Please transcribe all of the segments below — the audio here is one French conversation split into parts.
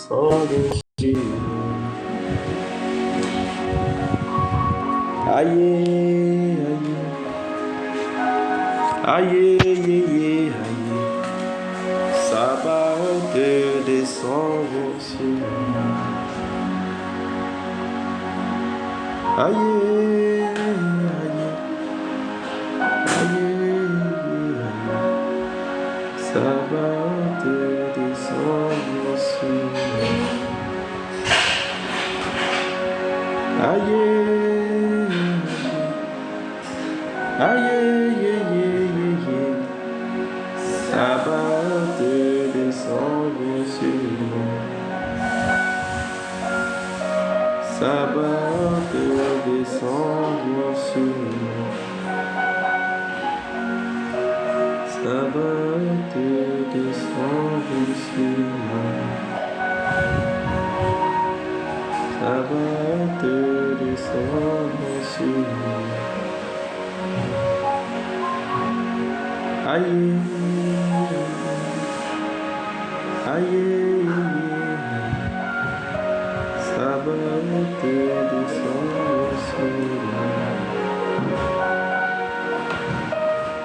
sang de Jésus. Aïe, aïe, aïe, aïe, aïe, Sabaoth descend sur moi. Aïe, Sabaoth descend sur moi. Aïe, Sabaoth descend sur moi. Sabaoth descend sur moi. Sabaoth descend sur moi. Sabaoth descend sur moi. Aïe, aïe, Sabaoth descend sur moi.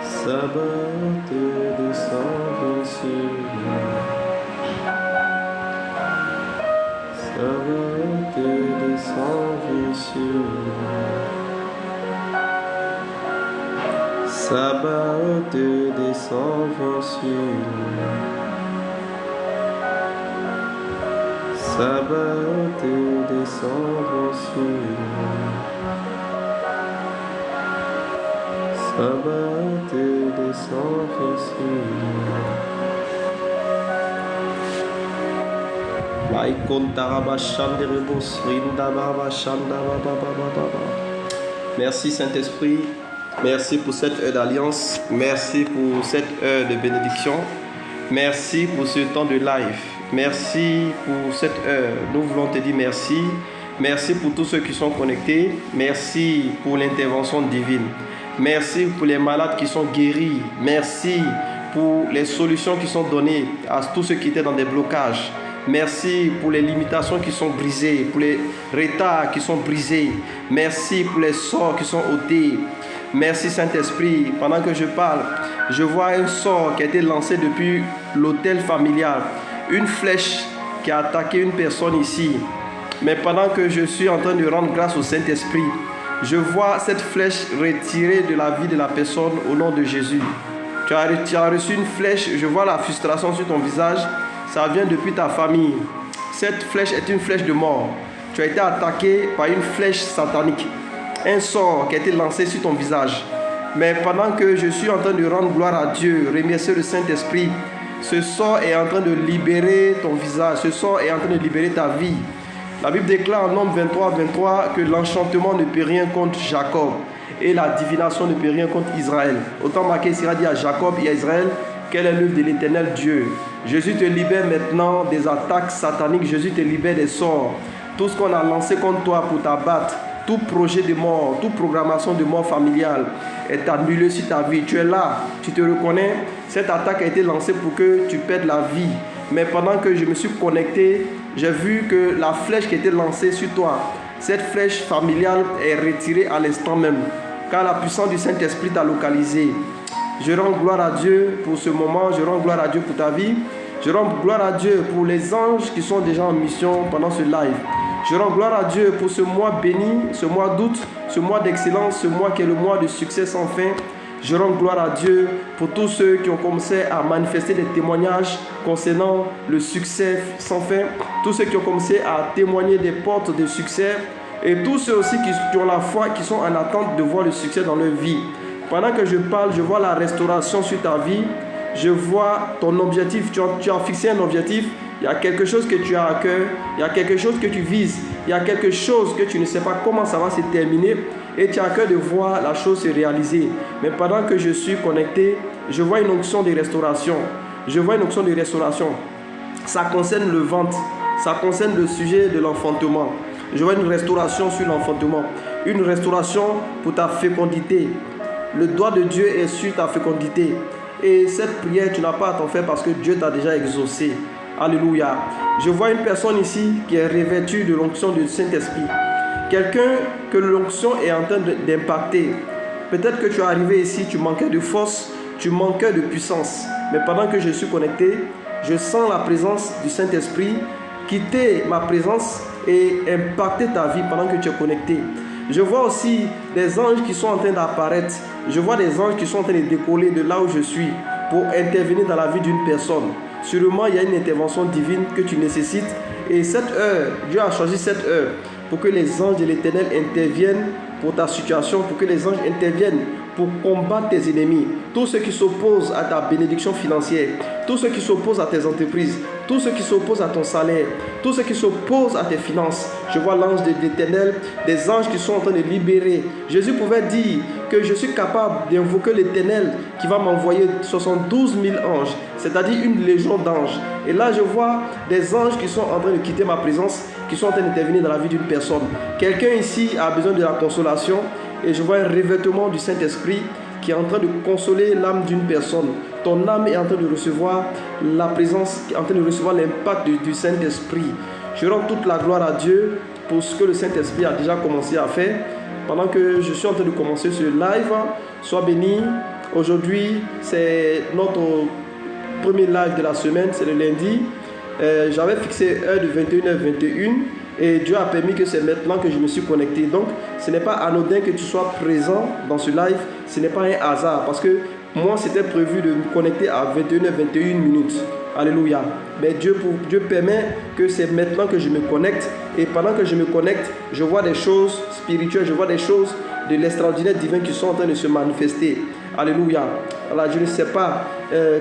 Sabaoth descend sur moi. Sabaoth descend sur moi. Sabaoth descend sur moi. Sabaoth descend sur moi. Sabaoth descend sur moi. Merci Saint-Esprit, merci pour cette heure d'alliance, merci pour cette heure de bénédiction, merci pour ce temps de live, merci pour cette heure. Nous voulons te dire merci, merci pour tous ceux qui sont connectés, merci pour l'intervention divine, merci pour les malades qui sont guéris, merci pour les solutions qui sont données à tous ceux qui étaient dans des blocages. Merci pour les limitations qui sont brisées, pour les retards qui sont brisés. Merci pour les sorts qui sont ôtés. Merci Saint-Esprit. Pendant que je parle, je vois un sort qui a été lancé depuis l'hôtel familial. Une flèche qui a attaqué une personne ici. Mais pendant que je suis en train de rendre grâce au Saint-Esprit, je vois cette flèche retirée de la vie de la personne au nom de Jésus. Tu as reçu une flèche, je vois la frustration sur ton visage. Ça vient depuis ta famille. Cette flèche est une flèche de mort. Tu as été attaqué par une flèche satanique. Un sort qui a été lancé sur ton visage. Mais pendant que je suis en train de rendre gloire à Dieu, remercier le Saint-Esprit, ce sort est en train de libérer ton visage. Ce sort est en train de libérer ta vie. La Bible déclare en Nombre 23 que l'enchantement ne peut rien contre Jacob et la divination ne peut rien contre Israël. Autant marqué, il sera dit à Jacob et à Israël: quelle est l'œuvre de l'Éternel Dieu? Jésus te libère maintenant des attaques sataniques. Jésus te libère des sorts. Tout ce qu'on a lancé contre toi pour t'abattre, tout projet de mort, toute programmation de mort familiale est annulé sur ta vie. Tu es là, tu te reconnais. Cette attaque a été lancée pour que tu perdes la vie. Mais pendant que je me suis connecté, j'ai vu que la flèche qui a été lancée sur toi, cette flèche familiale est retirée à l'instant même. Car la puissance du Saint-Esprit t'a localisé. Je rends gloire à Dieu pour ce moment, je rends gloire à Dieu pour ta vie, je rends gloire à Dieu pour les anges qui sont déjà en mission pendant ce live. Je rends gloire à Dieu pour ce mois béni, ce mois d'août, ce mois d'excellence, ce mois qui est le mois de succès sans fin. Je rends gloire à Dieu pour tous ceux qui ont commencé à manifester des témoignages concernant le succès sans fin, tous ceux qui ont commencé à témoigner des portes de succès et tous ceux aussi qui ont la foi, qui sont en attente de voir le succès dans leur vie. Pendant que je parle, je vois la restauration sur ta vie. Je vois ton objectif. Tu as fixé un objectif. Il y a quelque chose que tu as à cœur. Il y a quelque chose que tu vises. Il y a quelque chose que tu ne sais pas comment ça va se terminer. Et tu as à cœur de voir la chose se réaliser. Mais pendant que je suis connecté, je vois une onction de restauration. Je vois une onction de restauration. Ça concerne le ventre. Ça concerne le sujet de l'enfantement. Je vois une restauration sur l'enfantement. Une restauration pour ta fécondité. Le doigt de Dieu est sur ta fécondité. Et cette prière, tu n'as pas à t'en faire parce que Dieu t'a déjà exaucé. Alléluia. Je vois une personne ici qui est revêtue de l'onction du Saint-Esprit. Quelqu'un que l'onction est en train d'impacter. Peut-être que tu es arrivé ici, tu manquais de force, tu manquais de puissance. Mais pendant que je suis connecté, je sens la présence du Saint-Esprit quitter ma présence et impacter ta vie pendant que tu es connecté. Je vois aussi des anges qui sont en train d'apparaître. Je vois des anges qui sont en train de décoller de là où je suis pour intervenir dans la vie d'une personne. Sûrement, il y a une intervention divine que tu nécessites. Et cette heure, Dieu a choisi cette heure pour que les anges de l'Éternel interviennent pour ta situation, pour que les anges interviennent pour combattre tes ennemis. Tous ceux qui s'opposent à ta bénédiction financière, tous ceux qui s'opposent à tes entreprises, tous ceux qui s'opposent à ton salaire, tous ceux qui s'opposent à tes finances. Je vois l'ange de l'Éternel, des anges qui sont en train de libérer. Jésus pouvait dire que je suis capable d'invoquer l'Éternel qui va m'envoyer 72 000 anges, c'est-à-dire une légion d'anges. Et là, je vois des anges qui sont en train de quitter ma présence, qui sont en train d'intervenir dans la vie d'une personne. Quelqu'un ici a besoin de la consolation et je vois un revêtement du Saint-Esprit qui est en train de consoler l'âme d'une personne. Ton âme est en train de recevoir la présence, en train de recevoir l'impact du Saint-Esprit. Je rends toute la gloire à Dieu pour ce que le Saint-Esprit a déjà commencé à faire. Pendant que je suis en train de commencer ce live, sois béni. Aujourd'hui, c'est notre premier live de la semaine, c'est le lundi. J'avais fixé heure de 21h21 et Dieu a permis que c'est maintenant que je me suis connecté. Donc, ce n'est pas anodin que tu sois présent dans ce live, ce n'est pas un hasard parce que moi, c'était prévu de me connecter à 21h21 minutes. Alléluia. Mais Dieu permet que c'est maintenant que je me connecte et pendant que je me connecte, je vois des choses spirituelles, je vois des choses de l'extraordinaire divin qui sont en train de se manifester. Alléluia. Alors, je ne sais pas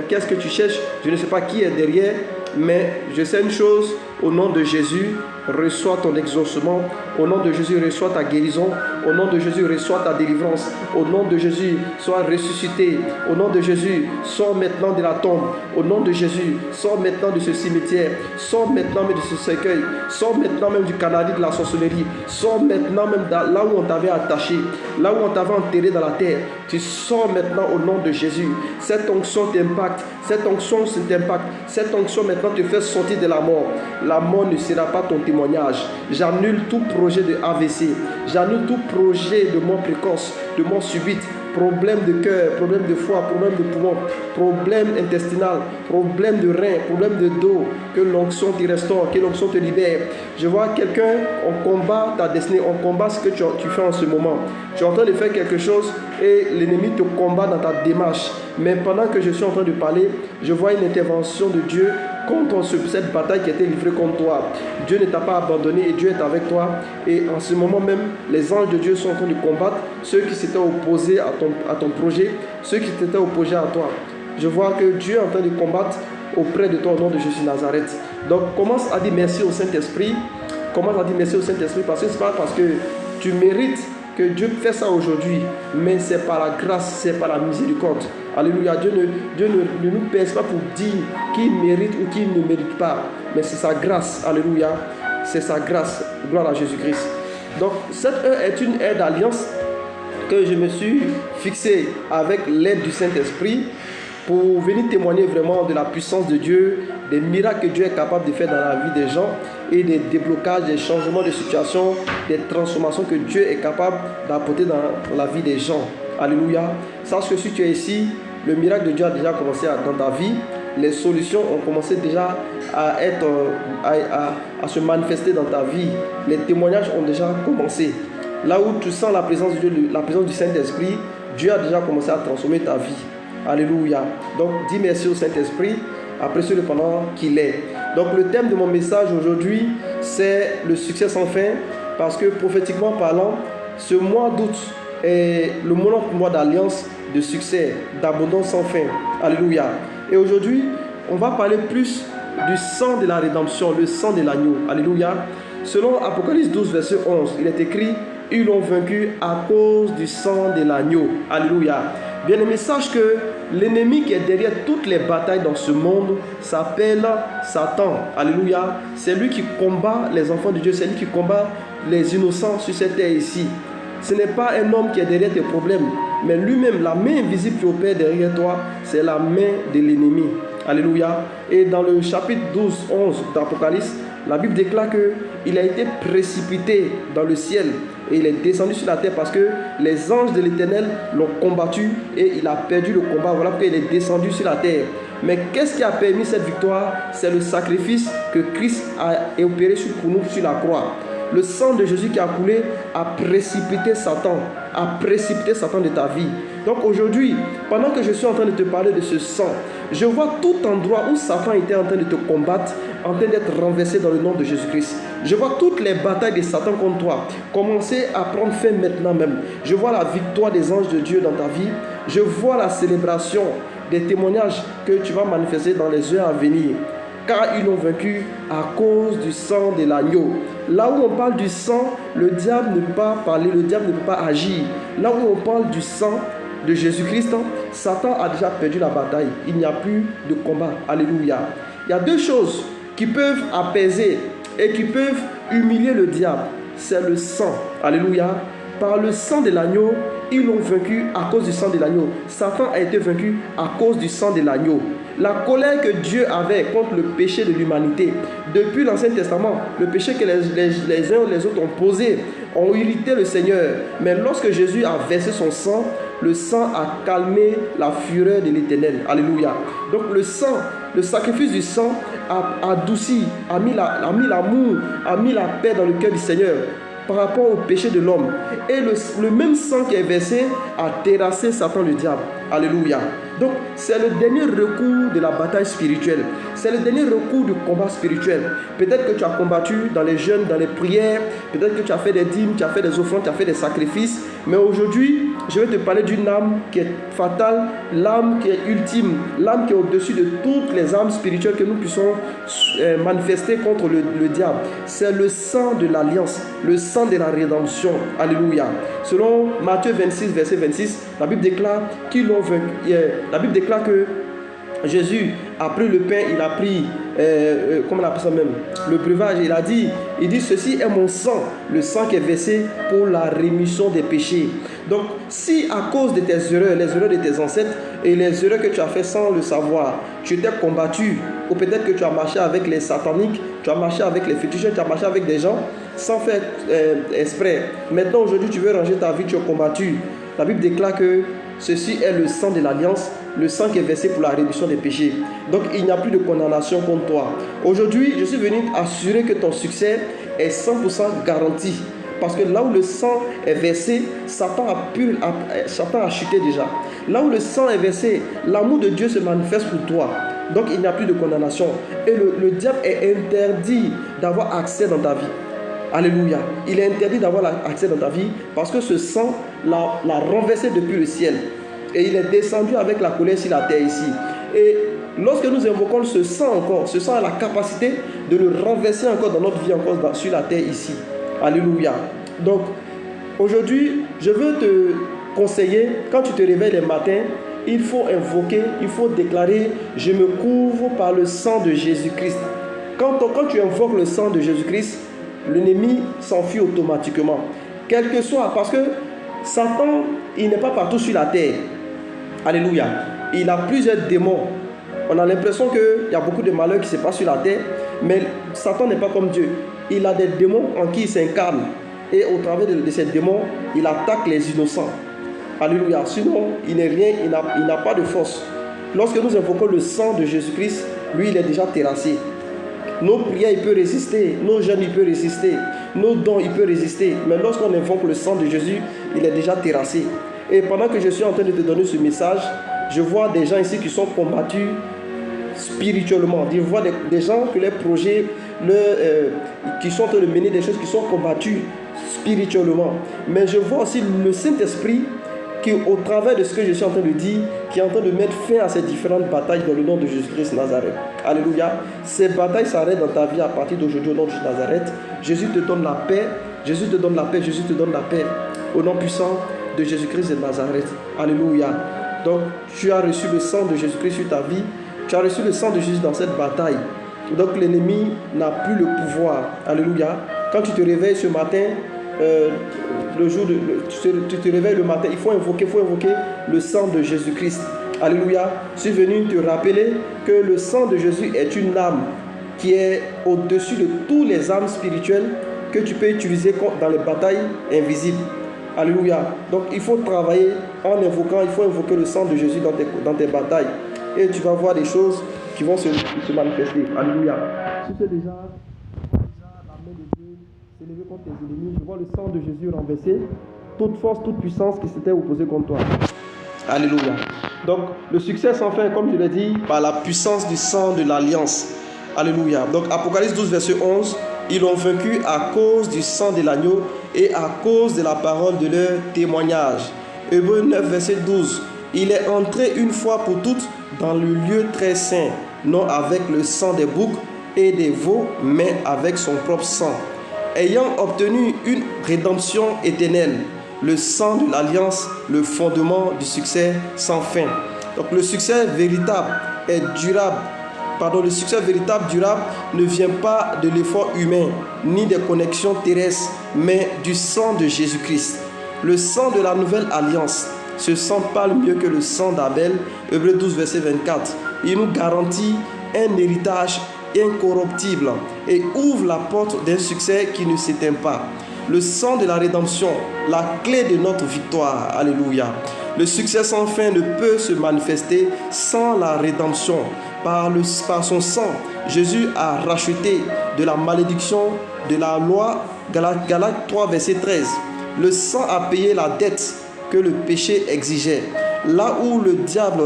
qu'est-ce que tu cherches, je ne sais pas qui est derrière, mais je sais une chose, au nom de Jésus, reçois ton exaucement. Au nom de Jésus, reçois ta guérison. Au nom de Jésus, reçois ta délivrance. Au nom de Jésus, sois ressuscité. Au nom de Jésus, sors maintenant de la tombe. Au nom de Jésus, sors maintenant de ce cimetière. Sors maintenant même de ce cercueil. Sors maintenant même du canadie de la sorcellerie. Sors maintenant même là où on t'avait attaché, là où on t'avait enterré dans la terre. Tu sors maintenant au nom de Jésus. Cette onction t'impacte. Cette onction t'impacte. Cette onction maintenant te fait sortir de la mort. La mort ne sera pas ton témoignage. J'annule tout projet de AVC. J'annule tout projet de mort précoce, de mort subite, problème de cœur, problème de foie, problème de poumon, problème intestinal, problème de rein, problème de dos. Que l'onction te restaure, que l'onction te libère. Je vois quelqu'un, on combat ta destinée, on combat ce que tu fais en ce moment. Tu es en train de faire quelque chose et l'ennemi te combat dans ta démarche. Mais pendant que je suis en train de parler, je vois une intervention de Dieu contre cette bataille qui a été livrée contre toi. Dieu ne t'a pas abandonné et Dieu est avec toi. Et en ce moment même, les anges de Dieu sont en train de combattre ceux qui s'étaient opposés à ton projet, ceux qui s'étaient opposés à toi. Je vois que Dieu est en train de combattre auprès de toi au nom de Jésus Nazareth. Donc commence à dire merci au Saint-Esprit. Commence à dire merci au Saint-Esprit parce que ce n'est pas parce que tu mérites que Dieu fait ça aujourd'hui, mais c'est par la grâce, c'est par la miséricorde. Alléluia. Dieu ne nous pèse pas pour dire qui mérite ou qui ne mérite pas, mais c'est sa grâce. Alléluia. C'est sa grâce. Gloire à Jésus-Christ. Donc cette heure est une heure d'alliance que je me suis fixée avec l'aide du Saint-Esprit pour venir témoigner vraiment de la puissance de Dieu, des miracles que Dieu est capable de faire dans la vie des gens et des déblocages, des changements de situation, des transformations que Dieu est capable d'apporter dans la vie des gens. Alléluia. Sache que si tu es ici, le miracle de Dieu a déjà commencé dans ta vie. Les solutions ont commencé déjà à se manifester dans ta vie. Les témoignages ont déjà commencé. Là où tu sens la présence de Dieu, la présence du Saint-Esprit, Dieu a déjà commencé à transformer ta vie. Alléluia. Donc, dis merci au Saint-Esprit, apprécie-le pendant qu'il est. Donc, le thème de mon message aujourd'hui, c'est le succès sans fin, parce que prophétiquement parlant, ce mois d'août est le mois d'alliance, de succès, d'abondance sans fin. Alléluia. Et aujourd'hui, on va parler plus du sang de la rédemption, le sang de l'agneau. Alléluia. Selon Apocalypse 12, verset 11, il est écrit: ils l'ont vaincu à cause du sang de l'agneau. Alléluia. Bien-aimé, sache que l'ennemi qui est derrière toutes les batailles dans ce monde s'appelle Satan. Alléluia. C'est lui qui combat les enfants de Dieu, c'est lui qui combat les innocents sur cette terre ici. Ce n'est pas un homme qui est derrière tes problèmes, mais lui-même, la main invisible qui opère derrière toi, c'est la main de l'ennemi. Alléluia. Et dans le chapitre 12, 11 d'Apocalypse, la Bible déclare qu'il a été précipité dans le ciel et il est descendu sur la terre parce que les anges de l'Éternel l'ont combattu et il a perdu le combat. Voilà pourquoi il est descendu sur la terre. Mais qu'est-ce qui a permis cette victoire? C'est le sacrifice que Christ a opéré pour nous sur la croix. Le sang de Jésus qui a coulé a précipité Satan de ta vie. Donc aujourd'hui, pendant que je suis en train de te parler de ce sang, je vois tout endroit où Satan était en train de te combattre, en train d'être renversé dans le nom de Jésus-Christ. Je vois toutes les batailles de Satan contre toi commencer à prendre fin maintenant même. Je vois la victoire des anges de Dieu dans ta vie. Je vois la célébration des témoignages que tu vas manifester dans les heures à venir. Car ils l'ont vaincu à cause du sang de l'agneau. Là où on parle du sang, le diable ne peut pas parler, le diable ne peut pas agir. Là où on parle du sang de Jésus-Christ, Satan a déjà perdu la bataille. Il n'y a plus de combat. Alléluia. Il y a deux choses qui peuvent apaiser et qui peuvent humilier le diable. C'est le sang. Alléluia. Par le sang de l'agneau, ils l'ont vaincu à cause du sang de l'agneau. Satan a été vaincu à cause du sang de l'agneau. La colère que Dieu avait contre le péché de l'humanité, depuis l'Ancien Testament, le péché que les uns ou les autres ont posé, ont irrité le Seigneur. Mais lorsque Jésus a versé son sang, le sang a calmé la fureur de l'Éternel. Alléluia. Donc le sang, le sacrifice du sang a adouci, a mis l'amour, a mis la paix dans le cœur du Seigneur par rapport au péché de l'homme. Et le même sang qui est versé a terrassé Satan le diable. Alléluia. Donc c'est le dernier recours de la bataille spirituelle. C'est le dernier recours du combat spirituel. Peut-être que tu as combattu dans les jeûnes, dans les prières. Peut-être que tu as fait des dîmes, tu as fait des offrandes, tu as fait des sacrifices. Mais aujourd'hui, je vais te parler d'une âme qui est fatale, l'âme qui est ultime, l'âme qui est au-dessus de toutes les âmes spirituelles que nous puissions manifester contre le diable. C'est le sang de l'alliance, le sang de la rédemption. Alléluia. Selon Matthieu 26, verset 26, la Bible déclare qu'ils l'ont vaincu. La Bible déclare que Jésus a pris le pain, il a pris, comment on appelle ça même, le breuvage, il dit ceci est mon sang, le sang qui est versé pour la rémission des péchés. Donc si à cause de tes erreurs, les erreurs de tes ancêtres et les erreurs que tu as fait sans le savoir, tu t'es combattu, ou peut-être que tu as marché avec les sataniques, tu as marché avec les féticheurs, tu as marché avec des gens sans faire exprès. Maintenant aujourd'hui tu veux ranger ta vie, tu es combattu. La Bible déclare que ceci est le sang de l'alliance, le sang qui est versé pour la rémission des péchés. Donc il n'y a plus de condamnation contre toi. Aujourd'hui, je suis venu assurer que ton succès est 100% garanti. Parce que là où le sang est versé, Satan a chuté déjà. Là où le sang est versé, l'amour de Dieu se manifeste pour toi. Donc il n'y a plus de condamnation. Et le diable est interdit d'avoir accès dans ta vie. Alléluia. Il est interdit d'avoir accès dans ta vie parce que ce sang l'a renversé depuis le ciel. Et il est descendu avec la colère sur la terre ici. Et lorsque nous invoquons ce sang encore, ce sang a la capacité de le renverser encore dans notre vie, encore sur la terre ici. Alléluia. Donc, aujourd'hui, je veux te conseiller, quand tu te réveilles les matins, il faut invoquer, il faut déclarer, je me couvre par le sang de Jésus-Christ. Quand tu invoques le sang de Jésus-Christ, l'ennemi s'enfuit automatiquement. Quel que soit, parce que Satan, il n'est pas partout sur la terre. Alléluia. Il a plusieurs démons. On a l'impression qu'il y a beaucoup de malheurs qui se passent sur la terre, mais Satan n'est pas comme Dieu. Il a des démons en qui il s'incarne. Et au travers de ces démons, il attaque les innocents. Alléluia. Sinon, il n'est rien, il n'a pas de force. Lorsque nous invoquons le sang de Jésus-Christ, lui, il est déjà terrassé. Nos prières, il peut résister. Nos jeûnes, il peut résister. Nos dons, il peut résister. Mais lorsqu'on invoque le sang de Jésus, il est déjà terrassé. Et pendant que je suis en train de te donner ce message, je vois des gens ici qui sont combattus spirituellement. Je vois des gens que les projets, qui sont en train de mener des choses qui sont combattues spirituellement. Mais je vois aussi le Saint-Esprit qui, au travers de ce que je suis en train de dire, qui est en train de mettre fin à ces différentes batailles dans le nom de Jésus-Christ Nazareth. Alléluia. Ces batailles s'arrêtent dans ta vie à partir d'aujourd'hui au nom de Jésus Nazareth. Jésus te donne la paix. Jésus te donne la paix. Jésus te donne la paix. Au nom puissant de Jésus-Christ de Nazareth. Alléluia. Donc, tu as reçu le sang de Jésus-Christ sur ta vie. Tu as reçu le sang de Jésus dans cette bataille. Donc, l'ennemi n'a plus le pouvoir. Alléluia. Quand tu te réveilles ce matin, tu te réveilles le matin, il faut invoquer le sang de Jésus-Christ. Alléluia. Je suis venu te rappeler que le sang de Jésus est une arme qui est au-dessus de tous les armes spirituelles que tu peux utiliser dans les batailles invisibles. Alléluia. Donc il faut travailler en invoquant, il faut invoquer le sang de Jésus dans tes batailles. Et tu vas voir des choses qui vont se manifester. Alléluia. Si tu es déjà la main de Dieu s'élever contre tes ennemis, je vois le sang de Jésus renverser toute force, toute puissance qui s'était opposée contre toi. Alléluia. Donc le succès sans fin, comme je l'ai dit, par la puissance du sang de l'alliance. Alléluia. Donc Apocalypse 12, verset 11, ils l'ont vaincu à cause du sang de l'agneau et à cause de la parole de leur témoignage. Hébreux 9, verset 12, il est entré une fois pour toutes dans le lieu très saint, non avec le sang des boucs et des veaux, mais avec son propre sang, ayant obtenu une rédemption éternelle, le sang de l'alliance, le fondement du succès sans fin. Donc le succès véritable est durable. Le succès véritable durable ne vient pas de l'effort humain, ni des connexions terrestres, mais du sang de Jésus-Christ. Le sang de la nouvelle alliance, ce sang parle mieux que le sang d'Abel, Hébreux 12, verset 24. Il nous garantit un héritage incorruptible et ouvre la porte d'un succès qui ne s'éteint pas. Le sang de la rédemption, la clé de notre victoire. Alléluia. Le succès sans fin ne peut se manifester sans la rédemption. Par son sang, Jésus a racheté de la malédiction de la loi. Galates 3, verset 13. Le sang a payé la dette que le péché exigeait. Là où le diable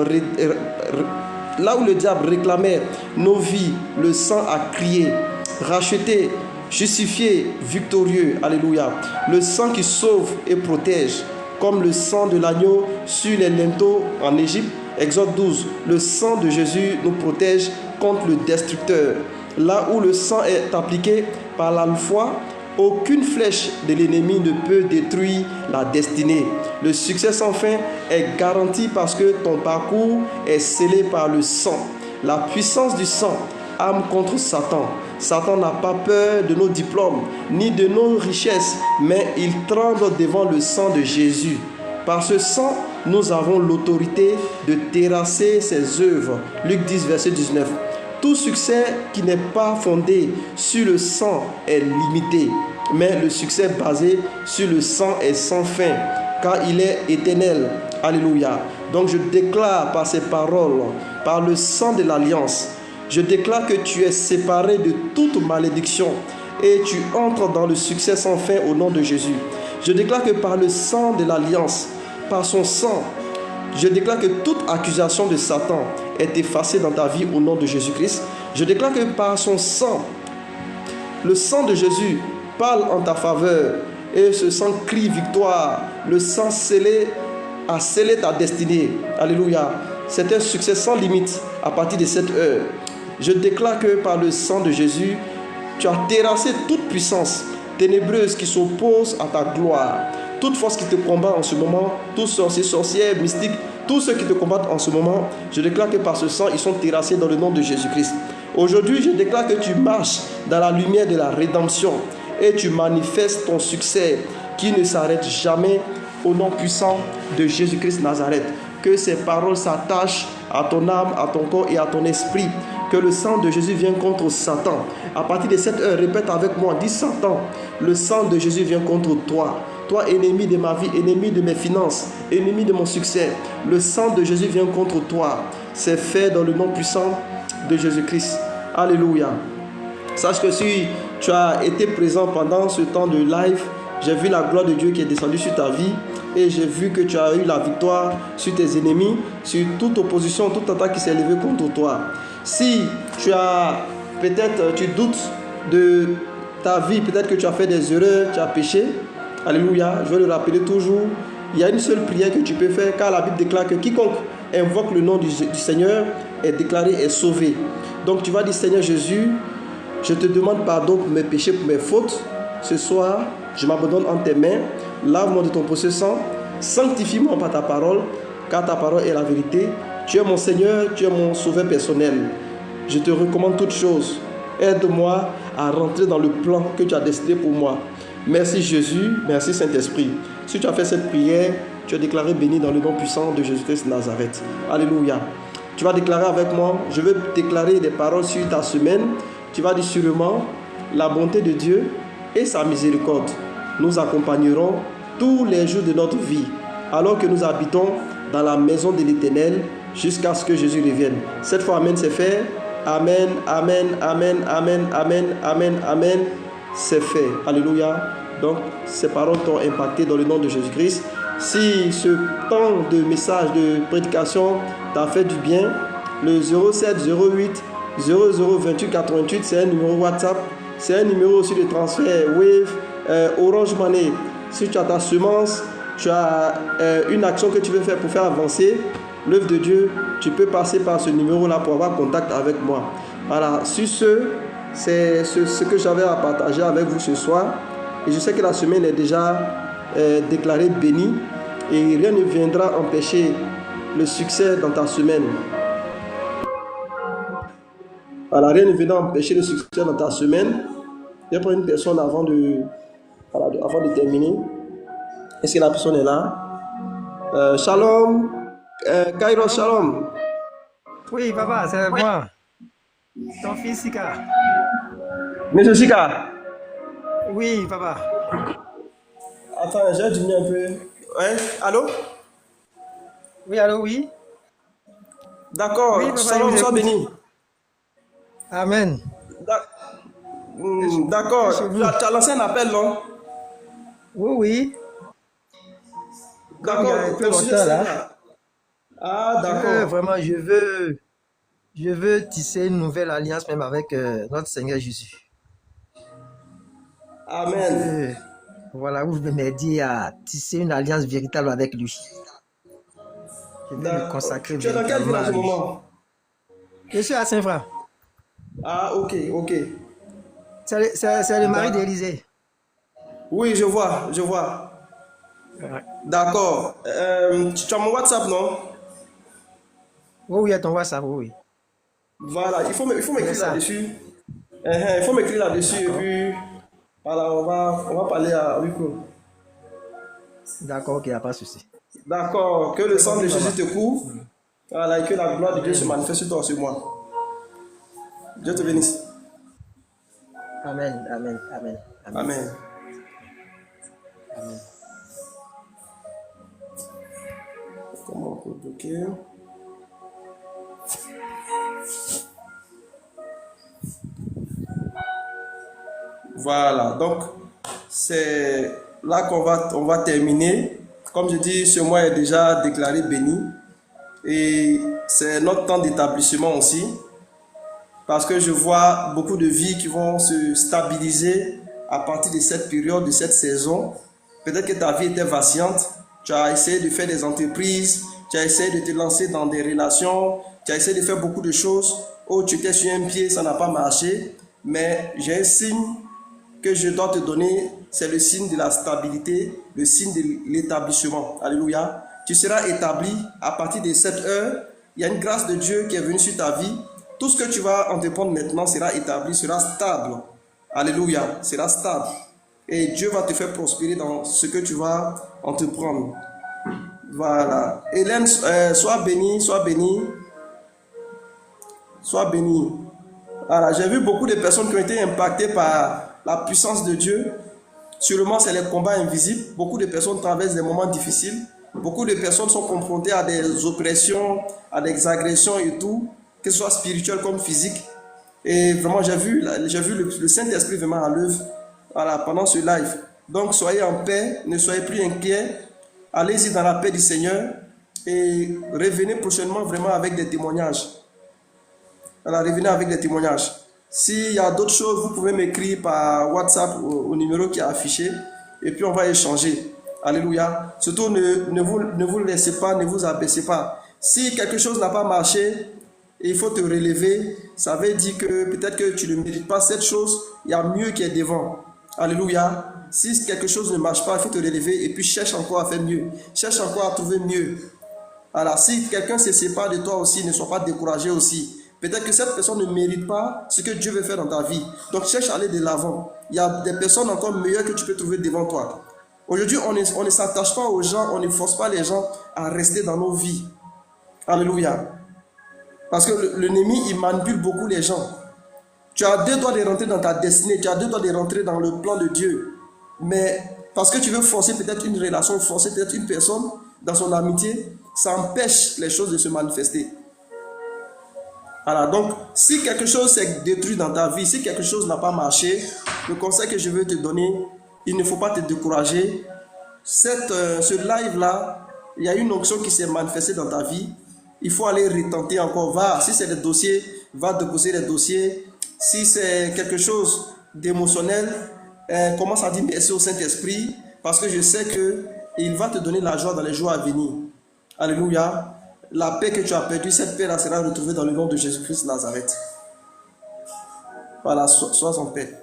réclamait nos vies, le sang a crié, racheté, justifié, victorieux. Alléluia. Le sang qui sauve et protège, comme le sang de l'agneau sur les linteaux en Égypte. Exode 12, le sang de Jésus nous protège contre le destructeur. Là où le sang est appliqué par la foi, aucune flèche de l'ennemi ne peut détruire la destinée. Le succès sans fin est garanti parce que ton parcours est scellé par le sang. La puissance du sang arme contre Satan. Satan n'a pas peur de nos diplômes ni de nos richesses, mais il tremble devant le sang de Jésus. Par ce sang, nous avons l'autorité de terrasser ses œuvres. Luc 10, verset 19. Tout succès qui n'est pas fondé sur le sang est limité, mais le succès basé sur le sang est sans fin, car il est éternel. Alléluia. Donc je déclare par ces paroles, par le sang de l'alliance, je déclare que tu es séparé de toute malédiction et tu entres dans le succès sans fin au nom de Jésus. Je déclare que par le sang de l'alliance, par son sang, je déclare que toute accusation de Satan est effacée dans ta vie au nom de Jésus-Christ. Je déclare que par son sang, le sang de Jésus parle en ta faveur et ce sang crie victoire. Le sang scellé a scellé ta destinée. Alléluia. C'est un succès sans limite à partir de cette heure. Je déclare que par le sang de Jésus, tu as terrassé toute puissance ténébreuse qui s'oppose à ta gloire. Toute force qui te combat en ce moment, tous sorciers, sorcières, mystiques, tous ceux qui te combattent en ce moment, je déclare que par ce sang, ils sont terrassés dans le nom de Jésus-Christ. Aujourd'hui, je déclare que tu marches dans la lumière de la rédemption et tu manifestes ton succès qui ne s'arrête jamais au nom puissant de Jésus-Christ Nazareth. Que ces paroles s'attachent à ton âme, à ton corps et à ton esprit. Que le sang de Jésus vienne contre Satan. À partir de cette heure, répète avec moi, dis Satan, le sang de Jésus vient contre toi. Toi, ennemi de ma vie, ennemi de mes finances, ennemi de mon succès, le sang de Jésus vient contre toi. C'est fait dans le nom puissant de Jésus-Christ. Alléluia. Sache que si tu as été présent pendant ce temps de live, j'ai vu la gloire de Dieu qui est descendue sur ta vie et j'ai vu que tu as eu la victoire sur tes ennemis, sur toute opposition, toute attaque qui s'est levée contre toi. Si tu as peut-être, tu doutes de ta vie, peut-être que tu as fait des erreurs, tu as péché, alléluia, je vais le rappeler toujours, il y a une seule prière que tu peux faire car la Bible déclare que quiconque invoque le nom du Seigneur est déclaré, est sauvé. Donc tu vas dire, Seigneur Jésus, je te demande pardon pour mes péchés, pour mes fautes. Ce soir, je m'abandonne en tes mains, lave-moi de ton précieux sang, sanctifie-moi par ta parole, car ta parole est la vérité. Tu es mon Seigneur, tu es mon sauveur personnel. Je te recommande toutes choses. Aide-moi à rentrer dans le plan que tu as décidé pour moi. Merci Jésus, merci Saint-Esprit. Si tu as fait cette prière, tu es déclaré béni dans le nom puissant de Jésus-Christ de Nazareth. Alléluia. Tu vas déclarer avec moi, je veux déclarer des paroles sur ta semaine. Tu vas dire sûrement, la bonté de Dieu et sa miséricorde nous accompagneront tous les jours de notre vie, alors que nous habitons dans la maison de l'Éternel jusqu'à ce que Jésus revienne. Cette fois, Amen, c'est fait. Amen, Amen, Amen, Amen, Amen, Amen, Amen. C'est fait. Alléluia. Donc, ces paroles t'ont impacté dans le nom de Jésus-Christ. Si ce temps de message, de prédication t'a fait du bien, le 07 08 00 28 88, c'est un numéro WhatsApp. C'est un numéro aussi de transfert Wave, Orange Money. Si tu as ta semence, tu as une action que tu veux faire pour faire avancer l'œuvre de Dieu, tu peux passer par ce numéro-là pour avoir contact avec moi. Voilà, sur ce, c'est ce que j'avais à partager avec vous ce soir. Et je sais que la semaine est déjà déclarée bénie et rien ne viendra empêcher le succès dans ta semaine. Voilà, rien ne viendra empêcher le succès dans ta semaine. Je vais prendre une personne avant de terminer. Est-ce que la personne est là? Shalom. Kairos, shalom. Oui, papa, c'est moi. Ton fils Sika. Monsieur Sika. Oui, papa. Attends, j'ai diminué un peu. Ouais, allô? Oui, allô, oui. D'accord, oui, papa, shalom, sois béni. Amen. D'accord, tu as lancé un appel, non? Oui, oui. D'accord, il y a longtemps, là. Ah, d'accord. Vraiment, je veux tisser une nouvelle alliance même avec notre Seigneur Jésus. Amen. Voilà, vous m'aider à tisser une alliance véritable avec lui. Je vais me consacrer Tu es dans quelle ville en ce véritablement à lui. moment? Je suis à Saint-Franc. Ah, ok. C'est le mari d'Élysée. Oui, je vois. Ouais. D'accord. Tu as mon WhatsApp, non? Oui, il y a ton WhatsApp, oui. Voilà, il faut m'écrire là-dessus. Il faut m'écrire là-dessus et puis voilà, on va parler à Rico. D'accord, ok, il n'y a pas de souci. D'accord, que le sang de Jésus te couvre. Voilà, et que la gloire de Dieu se manifeste sur toi, sur moi. Dieu te bénisse. Amen, amen, amen. Amen. Amen. Comment on peut bloquer? Voilà, donc c'est là qu'on va terminer. Comme je dis, ce mois est déjà déclaré béni. Et c'est notre temps d'établissement aussi. Parce que je vois beaucoup de vies qui vont se stabiliser à partir de cette période, de cette saison. Peut-être que ta vie était vacillante. Tu as essayé de faire des entreprises. Tu as essayé de te lancer dans des relations. Tu as essayé de faire beaucoup de choses. Oh, tu étais sur un pied, ça n'a pas marché. Mais j'ai un signe que je dois te donner, c'est le signe de la stabilité, le signe de l'établissement. Alléluia. Tu seras établi à partir de cette heure. Il y a une grâce de Dieu qui est venue sur ta vie. Tout ce que tu vas entreprendre maintenant sera établi, sera stable. Alléluia, sera stable. Et Dieu va te faire prospérer dans ce que tu vas entreprendre. Voilà. Hélène, sois bénie, sois bénie. Sois bénie. Voilà, j'ai vu beaucoup de personnes qui ont été impactées par la puissance de Dieu. Sûrement, c'est les combats invisibles. Beaucoup de personnes traversent des moments difficiles. Beaucoup de personnes sont confrontées à des oppressions, à des agressions et tout, que ce soit spirituel comme physique. Et vraiment, j'ai vu le Saint-Esprit vraiment à l'œuvre, voilà, pendant ce live. Donc, soyez en paix, ne soyez plus inquiets. Allez-y dans la paix du Seigneur et revenez prochainement vraiment avec des témoignages. Voilà, revenez avec des témoignages. S'il y a d'autres choses, vous pouvez m'écrire par WhatsApp au numéro qui est affiché et puis on va échanger. Alléluia. Surtout, ne vous laissez pas, ne vous abaissez pas. Si quelque chose n'a pas marché, il faut te relever. Ça veut dire que peut-être que tu ne mérites pas cette chose. Il y a mieux qui est devant. Alléluia. Si quelque chose ne marche pas, il faut te relever et puis cherche encore à faire mieux. Cherche encore à trouver mieux. Alors, si quelqu'un se sépare de toi aussi, ne sois pas découragé aussi. Peut-être que cette personne ne mérite pas ce que Dieu veut faire dans ta vie. Donc, cherche à aller de l'avant. Il y a des personnes encore meilleures que tu peux trouver devant toi. Aujourd'hui, on ne s'attache pas aux gens, on ne force pas les gens à rester dans nos vies. Alléluia. Parce que l'ennemi, il manipule beaucoup les gens. Tu as deux doigts de rentrer dans ta destinée, tu as deux doigts de rentrer dans le plan de Dieu. Mais parce que tu veux forcer peut-être une relation, forcer peut-être une personne dans son amitié, ça empêche les choses de se manifester. Voilà, donc si quelque chose s'est détruit dans ta vie, si quelque chose n'a pas marché, le conseil que je veux te donner, il ne faut pas te décourager. Ce live-là, il y a une onction qui s'est manifestée dans ta vie. Il faut aller retenter encore. Va, si c'est des dossiers, va déposer les dossiers. Si c'est quelque chose d'émotionnel, commence à dire merci au Saint-Esprit, parce que je sais qu'il va te donner la joie dans les jours à venir. Alléluia. La paix que tu as perdue, cette paix-là sera retrouvée dans le nom de Jésus-Christ de Nazareth. Voilà, sois en paix.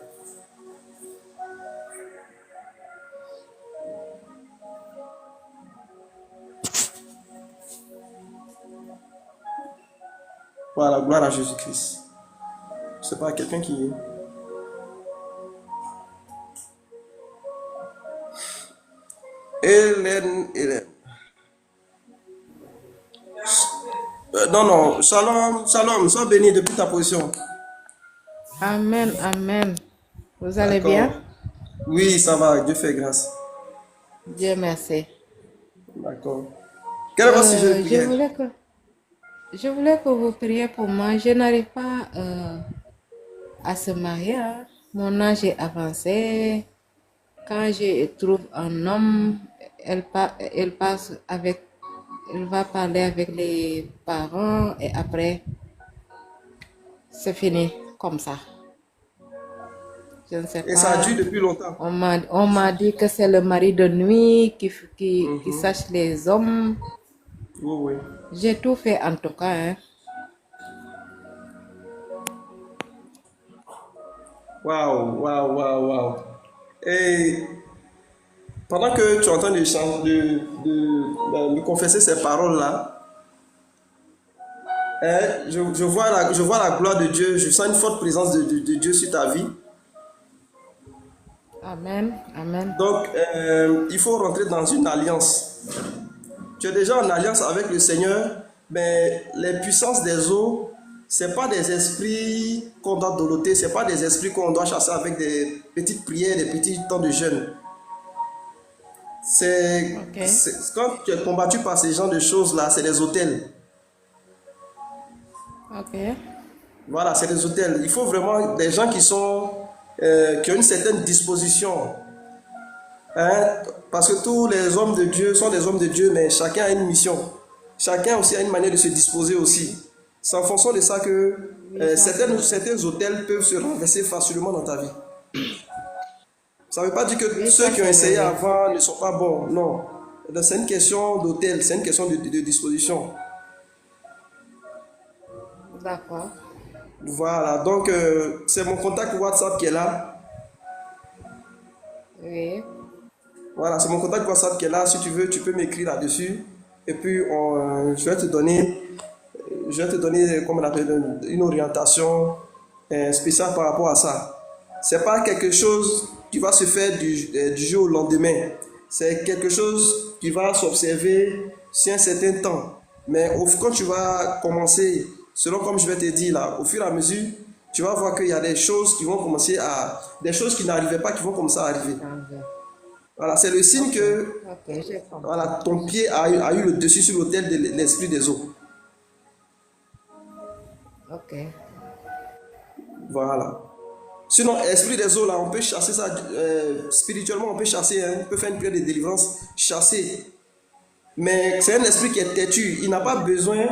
Voilà, gloire à Jésus-Christ. Je ne sais pas, quelqu'un qui est. Hélène. Non, shalom, sois béni depuis ta position. Amen, amen. Vous allez bien? Oui, ça va, Dieu fait grâce. Dieu merci. D'accord. Quel est votre sujet de prière? Je voulais que vous priez pour moi. Je n'arrive pas à se marier. Hein. Mon âge est avancé. Quand je trouve un homme, elle va parler avec les parents et après, c'est fini comme ça. Je ne sais pas. Et ça a duré depuis longtemps. On m'a dit que c'est le mari de nuit qui sache les hommes. Oui. J'ai tout fait en tout cas. Hein. Waouh. Et pendant que tu es en train de confesser ces paroles-là, je vois la gloire de Dieu, je sens une forte présence de Dieu sur ta vie. Amen, amen. Donc, il faut rentrer dans une alliance. Tu es déjà en alliance avec le Seigneur, mais les puissances des eaux, ce n'est pas des esprits qu'on doit doloter, ce n'est pas des esprits qu'on doit chasser avec des petites prières, des petits temps de jeûne. Quand tu es combattu par ces genres de choses-là, c'est des autels. Ok. Voilà, c'est des autels. Il faut vraiment des gens qui ont une certaine disposition. Hein? Parce que tous les hommes de Dieu sont des hommes de Dieu, mais chacun a une mission. Chacun aussi a une manière de se disposer aussi. C'est en fonction de ça que certains hôtels peuvent se renverser facilement dans ta vie. Ça ne veut pas dire que ceux qui ont essayé avant ne sont pas bons. Non. C'est une question d'hôtel, c'est une question de disposition. D'accord. Voilà, donc c'est mon contact WhatsApp qui est là. Oui. Voilà, c'est mon contact WhatsApp qui est là. Si tu veux, tu peux m'écrire là-dessus. Et puis, je vais te donner, comme on appelle, une orientation spéciale par rapport à ça. C'est pas quelque chose qui va se faire du jour au lendemain. C'est quelque chose qui va s'observer sur un certain temps. Mais quand tu vas commencer, selon comme je vais te dire là, au fur et à mesure, tu vas voir qu'il y a des choses qui vont commencer des choses qui n'arrivaient pas, qui vont commencer à arriver. Voilà, c'est le signe que voilà, ton pied a eu le dessus sur l'autel de l'esprit des eaux. Ok. Voilà. Sinon, esprit des eaux, là, on peut chasser ça spirituellement, on peut chasser, hein, on peut faire une prière de délivrance, chasser. Mais c'est un esprit qui est têtu, il n'a pas besoin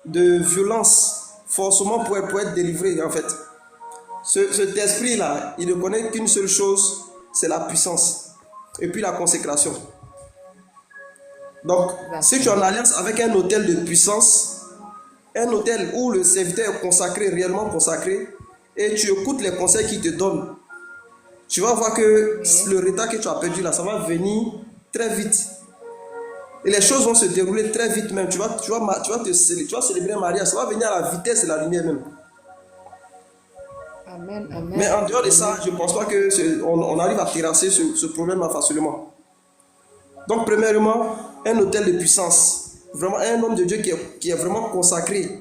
de violence forcément pour être délivré, en fait. Cet esprit-là, il ne connaît qu'une seule chose, c'est la puissance. Et puis la consécration. Donc, si tu es en alliance avec un hôtel de puissance, un hôtel où le serviteur est consacré, réellement consacré, et tu écoutes les conseils qu'il te donne, tu vas voir que le retard que tu as perdu là, ça va venir très vite. Et les choses vont se dérouler très vite même. Tu vas célébrer un mariage, ça va venir à la vitesse de la lumière même. Amen. Mais en dehors de ça, je ne pense pas qu'on arrive à terrasser ce problème-là facilement. Donc, premièrement, un hôtel de puissance. Vraiment, un homme de Dieu qui est vraiment consacré,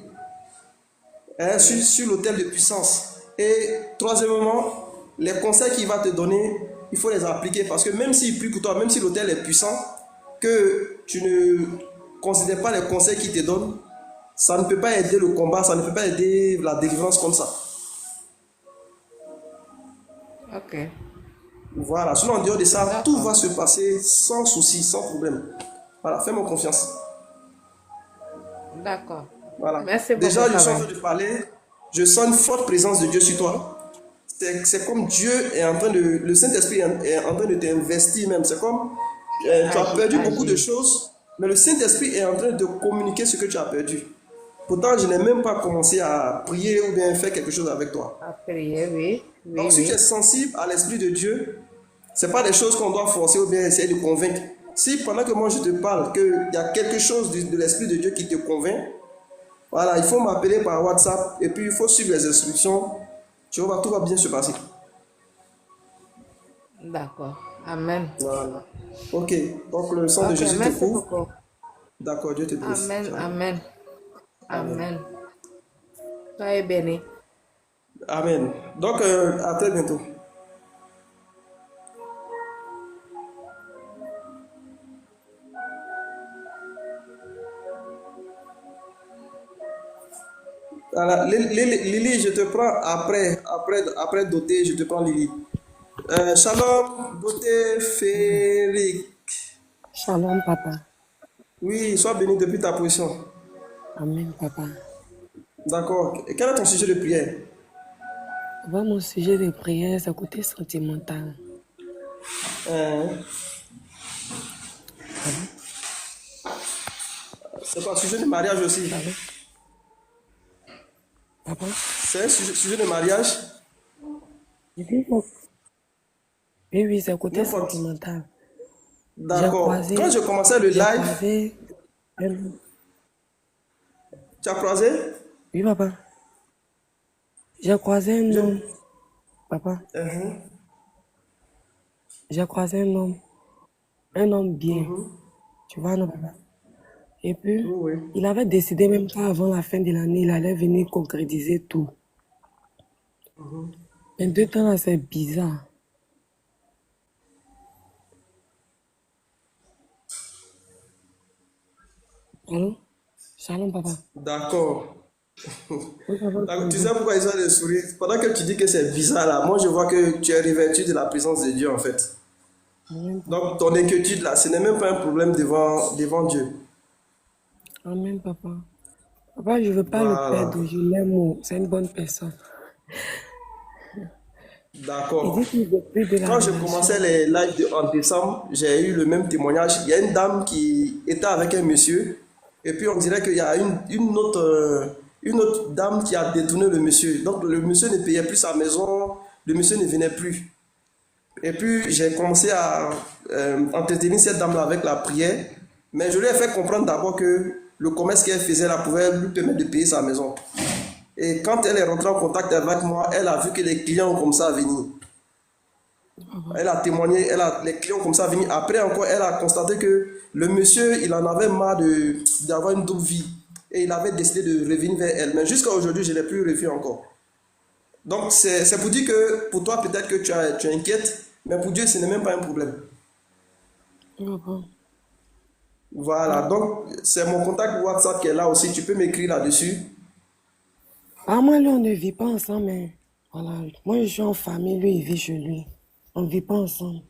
hein, sur l'hôtel de puissance. Et troisièmement, les conseils qu'il va te donner, il faut les appliquer. Parce que même s'il prie pour toi, même si l'hôtel est puissant, que tu ne considères pas les conseils qu'il te donne, ça ne peut pas aider le combat, ça ne peut pas aider la délivrance comme ça. Ok. Voilà, sinon en dehors de ça, tout D'accord. va se passer sans souci, sans problème. Voilà, fais-moi confiance. D'accord. Voilà. Merci beaucoup, Déjà, je suis en Kavin. train de parler, je sens une forte présence de Dieu sur toi. C'est comme Dieu est en train de, le Saint-Esprit est en train de t'investir même. C'est comme tu as Agis, perdu beaucoup de agis. choses, mais le Saint-Esprit est en train de communiquer ce que tu as perdu. Pourtant, je n'ai même pas commencé à prier ou bien faire quelque chose avec toi. À prier, oui. Donc, Oui, si tu es oui. sensible à l'Esprit de Dieu, ce n'est pas des choses qu'on doit forcer ou bien essayer de convaincre. Si pendant que moi je te parle, qu'il y a quelque chose de l'Esprit de Dieu qui te convainc, voilà, il faut m'appeler par WhatsApp et puis il faut suivre les instructions. Tu vois, tout va bien se passer. D'accord. Amen. Voilà. Ok, donc le sang de Ok, Jésus te merci couvre. beaucoup. D'accord, Dieu te bénisse. Amen, Ciao. amen, Amen. amen. Soyez bénis. Amen. Donc, à très bientôt. Voilà, Lily, je te prends après Doté, je te prends Lily. Shalom, Doté, Féric. Shalom, papa. Oui, sois béni depuis ta position. Amen, papa. D'accord. Et quel est ton sujet de prière? Papa, mon sujet de prière, c'est côté sentimental. Euh, Pardon? c'est pas un sujet de mariage aussi. Pardon? Papa? C'est un sujet de mariage. Je dis, oui, oui, c'est côté N'importe. sentimental. J'ai D'accord. Quand croisé, je commençais le j'ai live, croisé un homme. tu as croisé? Oui, papa. J'ai croisé un Je... homme, papa. Mhm, J'ai croisé un homme bien. mhm. Tu vois, non, papa? Et puis, Oui, oui. il avait décidé même qu'avant la fin de l'année, il allait venir concrétiser tout. Mais deux temps là, c'est bizarre. Allô? Shalom, papa. D'accord. Oui, papa, D'accord. Tu sais pourquoi ils ont des sourires? Pendant que tu dis que c'est bizarre là, moi je vois que tu es revêtu de la présence de Dieu en fait. Amen, Donc papa. ton inquiétude là, ce n'est même pas un problème devant Dieu. Amen, papa. Papa, je veux pas le Voilà. perdre, je l'aime, oh, c'est une bonne personne. Il D'accord. dit qu'il veut plus de la Quand je commençais relation. les lives en décembre, j'ai eu le même témoignage. Il y a une dame qui était avec un monsieur, et puis on dirait qu'il y a une autre dame qui a détourné le monsieur. Donc le monsieur ne payait plus sa maison, le monsieur ne venait plus. Et puis j'ai commencé à entretenir cette dame-là avec la prière, mais je lui ai fait comprendre d'abord que le commerce qu'elle faisait là pouvait lui permettre de payer sa maison. Et quand elle est rentrée en contact avec moi, elle a vu que les clients ont commencé à venir. Elle a témoigné, les clients comme ça venus. Après encore, elle a constaté que le monsieur, il en avait marre d'avoir une double vie. Et il avait décidé de revenir vers elle. Mais jusqu'à aujourd'hui, je ne l'ai plus revu encore. Donc, c'est pour dire que pour toi, peut-être que tu es inquiète, mais pour Dieu, ce n'est même pas un problème. Papa. Voilà, donc c'est mon contact WhatsApp qui est là aussi. Tu peux m'écrire là-dessus. Ah, moi, lui, on ne vit pas ensemble, mais voilà. Moi, je suis en famille, lui, il vit chez lui. On ne vit pas ensemble.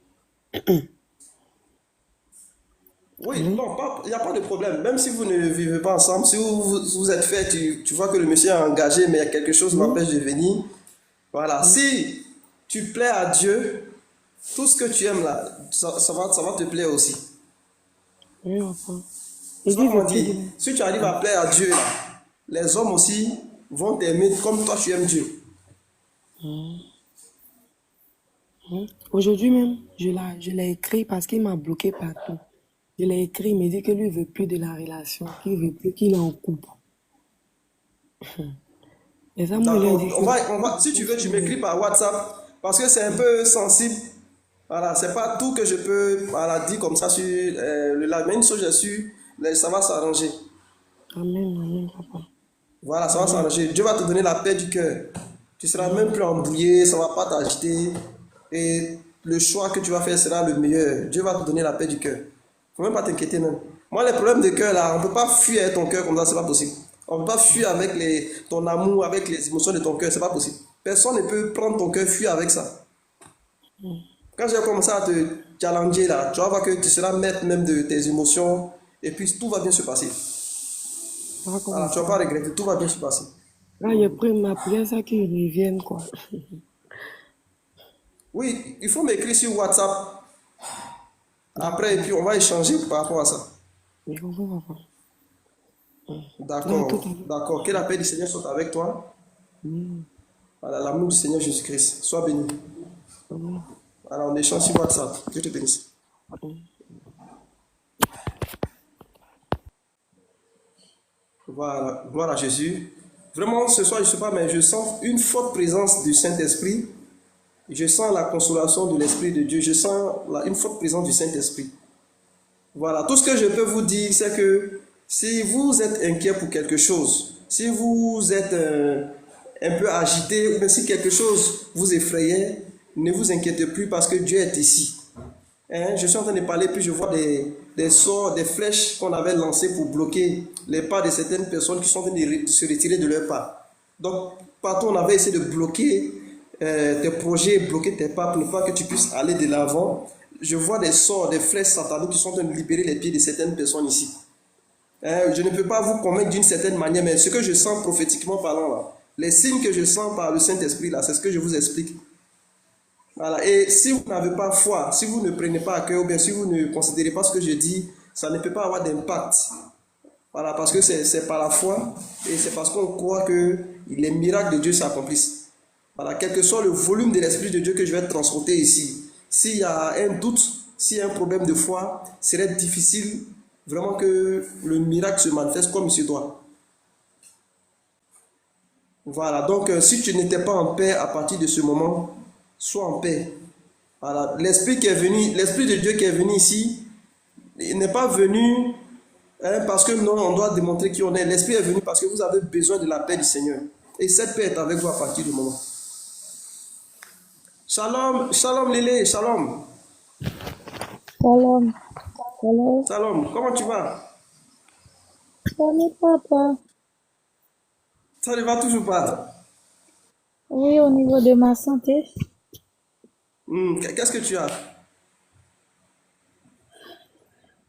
Oui, Allô? non, il n'y a pas de problème. Même si vous ne vivez pas ensemble, si vous êtes fait, tu vois que le monsieur est engagé, mais il y a quelque chose qui Oui, m'empêche de venir. Voilà, oui, si tu plais à Dieu, tout ce que tu aimes là, ça va te plaire aussi. oui, papa. Je Il sais pas dit, il veut comment plus dire. de la... Si tu arrives à plaire à Dieu là, les hommes aussi vont t'aimer comme toi tu aimes Dieu. Aujourd'hui même, je l'ai écrit parce qu'il m'a bloqué partout. Je l'ai écrit, il me dit que lui, il veut plus de la relation, qu'il veut plus, qu'il est en couple. Et ça, moi, il a dit D'accord. que... Si tu veux, tu m'écris par WhatsApp parce que c'est un peu sensible. Voilà, c'est pas tout que je peux voilà, dire comme ça sur le live. Mais une chose, je suis, ça va s'arranger. Amen, amen, papa. Voilà, ça va Amen. s'arranger. Dieu va te donner la paix du cœur. Tu seras même Amen. plus embrouillé, ça va pas t'agiter. Et le choix que tu vas faire sera le meilleur. Dieu va te donner la paix du cœur. Faut même pas t'inquiéter même. Moi, les problèmes de cœur là, on peut pas fuir avec ton cœur comme ça, c'est pas possible. On peut pas fuir avec ton amour, avec les émotions de ton cœur, c'est pas possible. Personne ne peut prendre ton cœur, fuir avec ça. Quand j'ai commencé à te challenger là, tu vas voir que tu seras maître même de tes émotions et puis tout va bien se passer. Ça va Voilà, tu commencer. vas pas regretter, tout va bien se passer. Là, j'ai pris ma prière, ça qu'ils reviennent, quoi. Oui, il faut m'écrire sur WhatsApp après et D'accord. puis on va échanger par rapport à ça. J'ai compris, papa. Là, tout à D'accord, l'heure. d'accord. Que la paix du Seigneur soit avec toi. Amen. Voilà, l'amour du Seigneur Jésus-Christ. Sois béni. Amen. Alors, on échange sur WhatsApp. Dieu te bénisse. Voilà, gloire à Jésus. Vraiment, ce soir, je ne sais pas, mais je sens une forte présence du Saint-Esprit. Je sens la consolation de l'Esprit de Dieu. Je sens une forte présence du Saint-Esprit. Voilà, tout ce que je peux vous dire, c'est que si vous êtes inquiet pour quelque chose, si vous êtes un peu agité, ou bien si quelque chose vous effrayait, ne vous inquiétez plus parce que Dieu est ici. Hein, je suis en train de parler, puis je vois des sorts, des flèches qu'on avait lancées pour bloquer les pas de certaines personnes qui sont en train de se retirer de leur pas. Donc, partout, on avait essayé de bloquer tes projets, bloquer tes pas pour ne pas que tu puisses aller de l'avant. Je vois des sorts, des flèches sataniques qui sont en train de libérer les pieds de certaines personnes ici. Hein, je ne peux pas vous convaincre d'une certaine manière, mais ce que je sens prophétiquement parlant là, les signes que je sens par le Saint-Esprit là, c'est ce que je vous explique. Voilà. Et si vous n'avez pas foi, si vous ne prenez pas à cœur, ou bien si vous ne considérez pas ce que je dis, ça ne peut pas avoir d'impact. Voilà, parce que c'est par la foi et c'est parce qu'on croit que les miracles de Dieu s'accomplissent. Voilà, quel que soit le volume de l'Esprit de Dieu que je vais transporter ici, s'il y a un doute, s'il y a un problème de foi, il serait difficile vraiment que le miracle se manifeste comme il se doit. Voilà, donc si tu n'étais pas en paix à partir de ce moment, sois en paix. Voilà, l'esprit qui est venu, l'esprit de Dieu qui est venu ici, il n'est pas venu parce que non, on doit démontrer qui on est. L'esprit est venu parce que vous avez besoin de la paix du Seigneur. Et cette paix est avec vous à partir du moment. Shalom, shalom Lélé, shalom. Shalom. Shalom. Shalom, comment tu vas? Salut, papa. Ça ne va toujours pas. Oui, au niveau de ma santé. Qu'est-ce que tu as?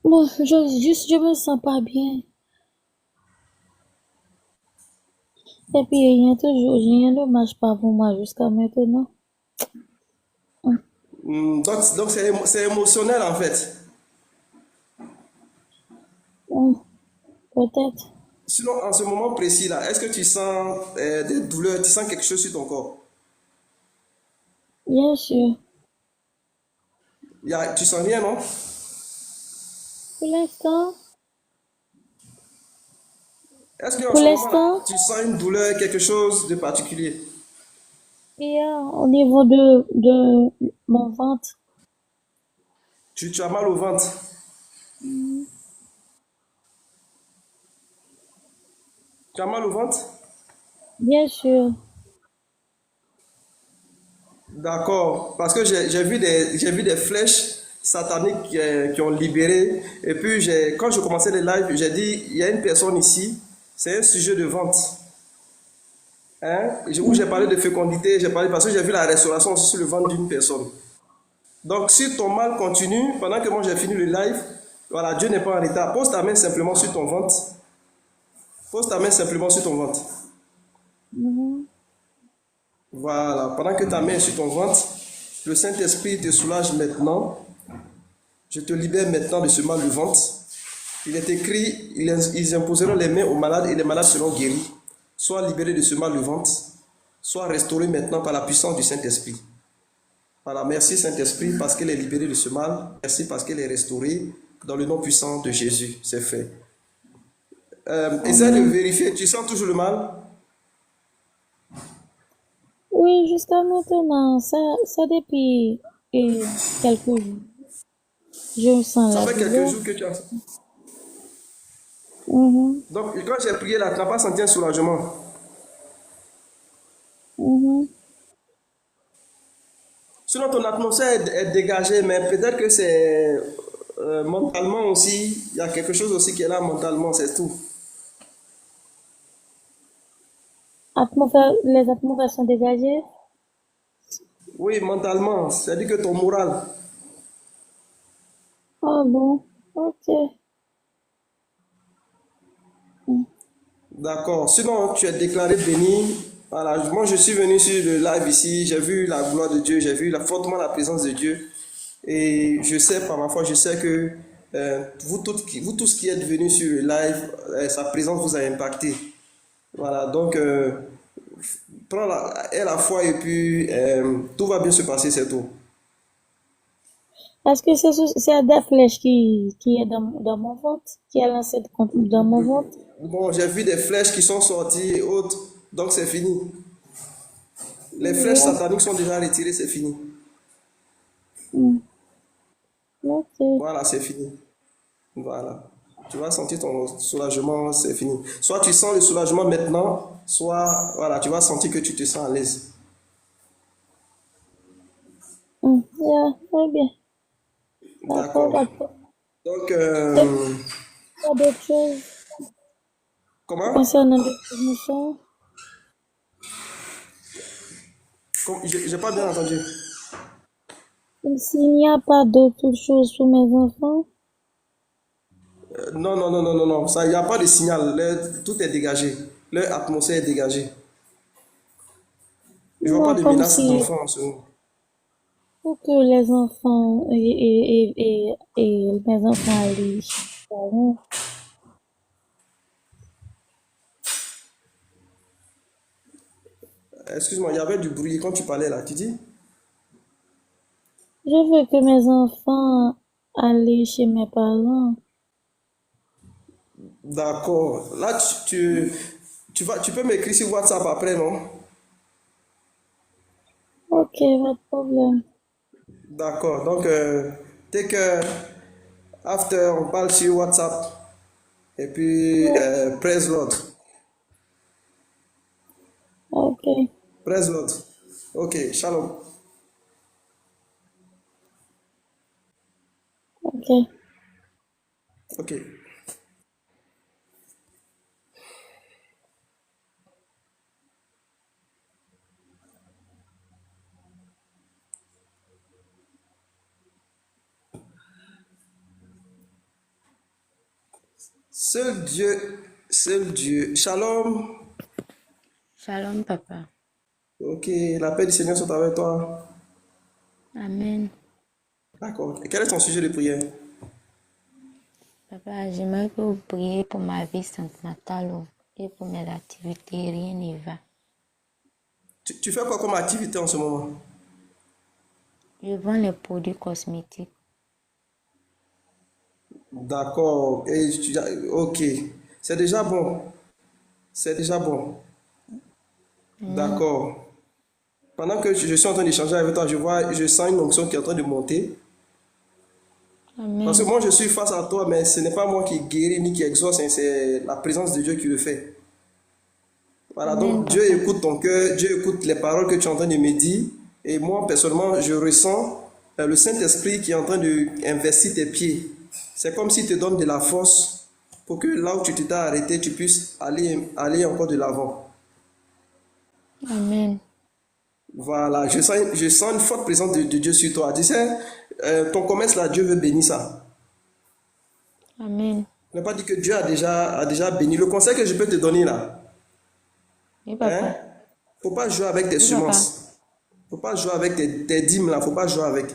Bon, je me sens pas bien. Et puis, rien ne marche pas pour moi jusqu'à maintenant. Donc c'est émotionnel en fait. Hum, Peut-être. Sinon, en ce moment précis là, est-ce que tu sens des douleurs, tu sens quelque chose sur ton corps? Bien sûr. Tu sens rien, non? Pour l'instant, Est-ce qu'en pour ce moment là, l'instant, tu sens une douleur, quelque chose de particulier? il y a au niveau de mon ventre. Tu as mal au ventre? Tu as mal au ventre? Bien sûr. D'accord, parce que j'ai vu des flèches sataniques qui ont libéré. Et puis, quand je commençais les lives, j'ai dit, il y a une personne ici, c'est un sujet de vente. Hein? Où j'ai parlé de fécondité, j'ai parlé parce que j'ai vu la restauration aussi sur le ventre d'une personne. Donc, si ton mal continue, pendant que moi j'ai fini le live, voilà, Dieu n'est pas en retard. Pose ta main simplement sur ton ventre. Pose ta main simplement sur ton ventre. Mhm. Voilà, pendant que ta main est sur ton ventre, le Saint-Esprit te soulage maintenant. Je te libère maintenant de ce mal de ventre. Il est écrit, ils imposeront les mains aux malades et les malades seront guéris. Sois libéré de ce mal de ventre. Sois restauré maintenant par la puissance du Saint-Esprit. Voilà, merci Saint-Esprit parce qu'elle est libérée de ce mal. Merci parce qu'elle est restaurée dans le nom puissant de Jésus. C'est fait. Essaie de Amen. vérifier. Tu sens toujours le mal? Oui, jusqu'à maintenant, ça depuis quelques jours. Je sens Ça la fait quelques douleur. jours que tu as. Mhm, Donc, quand j'ai prié là, tu n'as pas senti un soulagement. mhm. Sinon, ton atmosphère est dégagée, mais peut-être que c'est mentalement aussi. Il y a quelque chose aussi qui est là mentalement, c'est tout. Les atmosphères sont dégagées. Oui, mentalement, c'est-à-dire que ton moral. Ah bon, ok. Mm. D'accord. Sinon, tu es déclaré béni. Voilà. Moi, je suis venu sur le live ici. J'ai vu la gloire de Dieu. J'ai vu fortement la présence de Dieu. Et je sais, par ma foi, je sais que vous tous qui êtes venus sur le live, sa présence vous a impacté. Voilà. Donc, aie la foi et puis tout va bien se passer, c'est tout. Est-ce que c'est des flèches qui est dans mon ventre, qui est lancé dans mon ventre? Bon, j'ai vu des flèches qui sont sorties et autres. Donc, c'est fini. Les flèches Yeah. sataniques sont déjà retirées, c'est fini. Mm. Ok. Voilà, c'est fini. Voilà. Tu vas sentir ton soulagement, c'est fini. Soit tu sens le soulagement maintenant, soit voilà, tu vas sentir que tu te sens à l'aise. Yeah, très bien. D'accord, D'accord. d'accord. Donc, Et pas d'autres choses comment? concernant les émotions? J'ai pas bien entendu. S'il n'y a pas d'autres choses pour mes enfants, Non, non, non, non, non, non. Ça, il n'y a pas de signal. Tout est dégagé. Leur atmosphère est dégagée. Je vois pas non, de comme menace si d'enfants en ce moment. pour que les enfants et mes enfants allaient chez les parents, Excuse-moi, il y avait du bruit quand tu parlais là. Tu dis? je veux que mes enfants aillent chez mes parents. D'accord. Là, tu peux m'écrire sur WhatsApp après, non? Ok, pas de problème. D'accord. Donc, dès que after, on parle sur WhatsApp. Et puis, praise Lord. Ok, Praise Lord. Ok, shalom. ok. Ok. Seul Dieu, seul Dieu. Shalom. Shalom, papa. Ok, la paix du Seigneur soit avec toi. Amen. D'accord. Et quel est ton sujet de prière? Papa, j'aimerais que vous priez pour ma vie sentimentale et pour mes activités. Rien n'y va. Tu fais quoi comme activité en ce moment? Je vends les produits cosmétiques. D'accord. Ok. C'est déjà bon. C'est déjà bon. Amen. D'accord. Pendant que je suis en train d'échanger avec toi, je sens une onction qui est en train de monter. Parce que Amen. moi, je suis face à toi, mais ce n'est pas moi qui guéris ni qui exauce, hein, c'est la présence de Dieu qui le fait. Voilà, Amen, donc Dieu papa. écoute ton cœur, Dieu écoute les paroles que tu es en train de me dire. Et moi, personnellement, je ressens le Saint-Esprit qui est en train d'investir tes pieds. C'est comme s'il te donne de la force pour que là où tu t'es arrêté, tu puisses aller encore de l'avant. Amen. Voilà, je sens une forte présence de Dieu sur toi. Tu sais, ton commerce là, Dieu veut bénir ça. Amen. Je n'ai pas dit que Dieu a déjà béni. Le conseil que je peux te donner là, Oui, hein, papa. faut pas jouer avec tes Oui, papa. semences. Faut pas jouer avec tes dîmes là, faut pas jouer avec.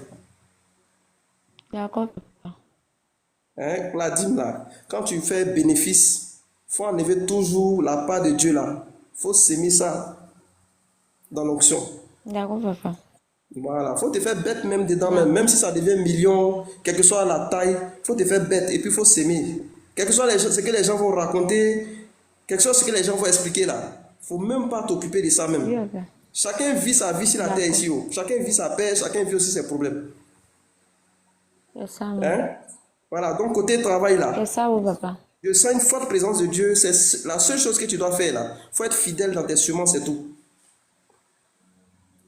D'accord, papa. Hein, la dîme là, quand tu fais bénéfice, faut enlever toujours la part de Dieu là. Faut s'aimer ça dans l'onction. D'accord, papa. Voilà, faut te faire bête même dedans, même D'accord. si ça devient million, quelle que soit la taille, faut te faire bête et puis faut s'aimer. Quel que soit ce que les gens vont raconter, quelque chose ce que les gens vont expliquer là, faut même pas t'occuper de ça Oui, même. papa. Chacun vit sa vie sur la terre D'accord. ici. Oh. Chacun vit sa paix, chacun vit aussi ses problèmes. C'est ça, oui. Hein? Voilà, donc côté travail là, C'est ça, oui, papa. je sens une forte présence de Dieu. C'est la seule chose que tu dois faire là. Il faut être fidèle dans tes semences, c'est tout.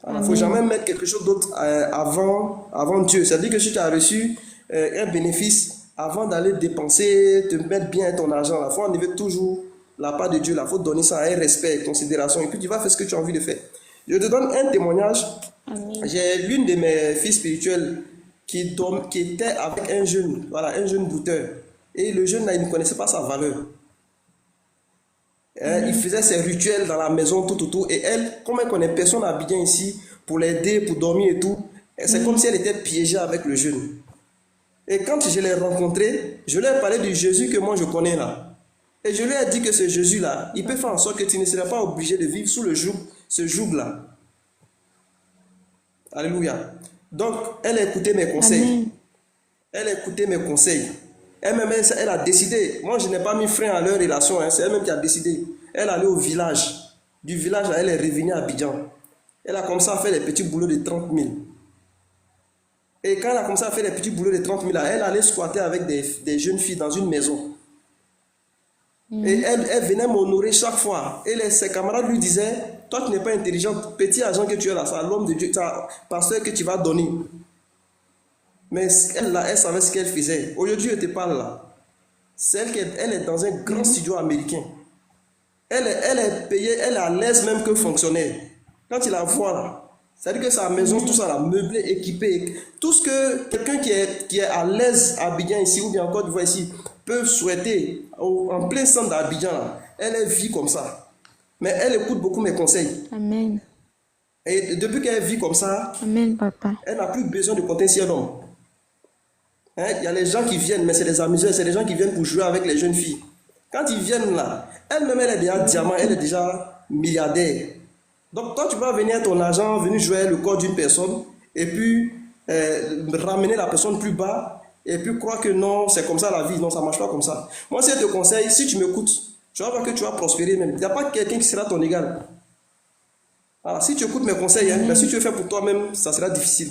Il ne faut Amen. jamais mettre quelque chose d'autre avant Dieu. C'est-à-dire que si tu as reçu un bénéfice, avant d'aller dépenser, te mettre bien ton argent, il faut enlever toujours la part de Dieu. Il faut donner ça à un respect, considération. Et puis tu vas faire ce que tu as envie de faire. Je te donne un témoignage. Amen. J'ai l'une de mes filles spirituelles qui était avec un jeune, voilà, un jeune bouteur. Et le jeune là, il ne connaissait pas sa valeur. Il faisait ses rituels dans la maison, tout. Et elle, comme elle connaît personne à Abidjan ici, pour l'aider, pour dormir et tout, c'est comme si elle était piégée avec le jeune. Et quand je l'ai rencontré, je lui ai parlé du Jésus que moi je connais là. Et je lui ai dit que ce Jésus-là, il peut faire en sorte que tu ne seras pas obligé de vivre sous le joug, ce joug-là. Alléluia. Donc, elle a écouté mes conseils. Amen. Elle a écouté mes conseils. Elle-même, elle a décidé. Moi, je n'ai pas mis frein à leur relation. Hein, c'est elle-même qui a décidé. Elle est allée au village. Du village, là, elle est revenue à Abidjan. Elle a commencé à faire des petits boulots de 30 000. Et quand elle a commencé à faire des petits boulots de 30 000, là, elle allait squatter avec des jeunes filles dans une maison. Et elle venait m'honorer chaque fois. Et ses camarades lui disaient, toi, tu n'es pas intelligent. Petit argent que tu as là, c'est l'homme de Dieu, c'est un pasteur que tu vas donner. Mais elle, là, elle savait ce qu'elle faisait. Aujourd'hui, je te parle là. Elle est dans un grand studio américain. Elle est payée, elle est à l'aise même que fonctionnaire. Quand tu la vois là, c'est-à-dire que sa maison, tout ça là, meublé, équipé, tout ce que quelqu'un qui est à l'aise à Abidjan ici, ou bien encore du voir ici, peut souhaiter, en plein centre d'Abidjan là, elle vit comme ça. Mais elle écoute beaucoup mes conseils. Amen. Et depuis qu'elle vit comme ça, Amen, papa. elle n'a plus besoin de compter sur un homme. Hein, il y a les gens qui viennent, mais c'est des amuseurs, c'est des gens qui viennent pour jouer avec les jeunes filles. Quand ils viennent là, elle-même, elle est déjà diamant, elle est déjà milliardaire. Donc toi, tu vas venir ton argent, venir jouer le corps d'une personne, et puis ramener la personne plus bas, et puis croire que non, c'est comme ça la vie. Non, ça ne marche pas comme ça. Moi, si je te conseille, si tu m'écoutes, tu vas voir que tu vas prospérer même. Il n'y a pas quelqu'un qui sera ton égal. Alors, si tu écoutes mes conseils, hein, mais si tu le fais pour toi-même, ça sera difficile.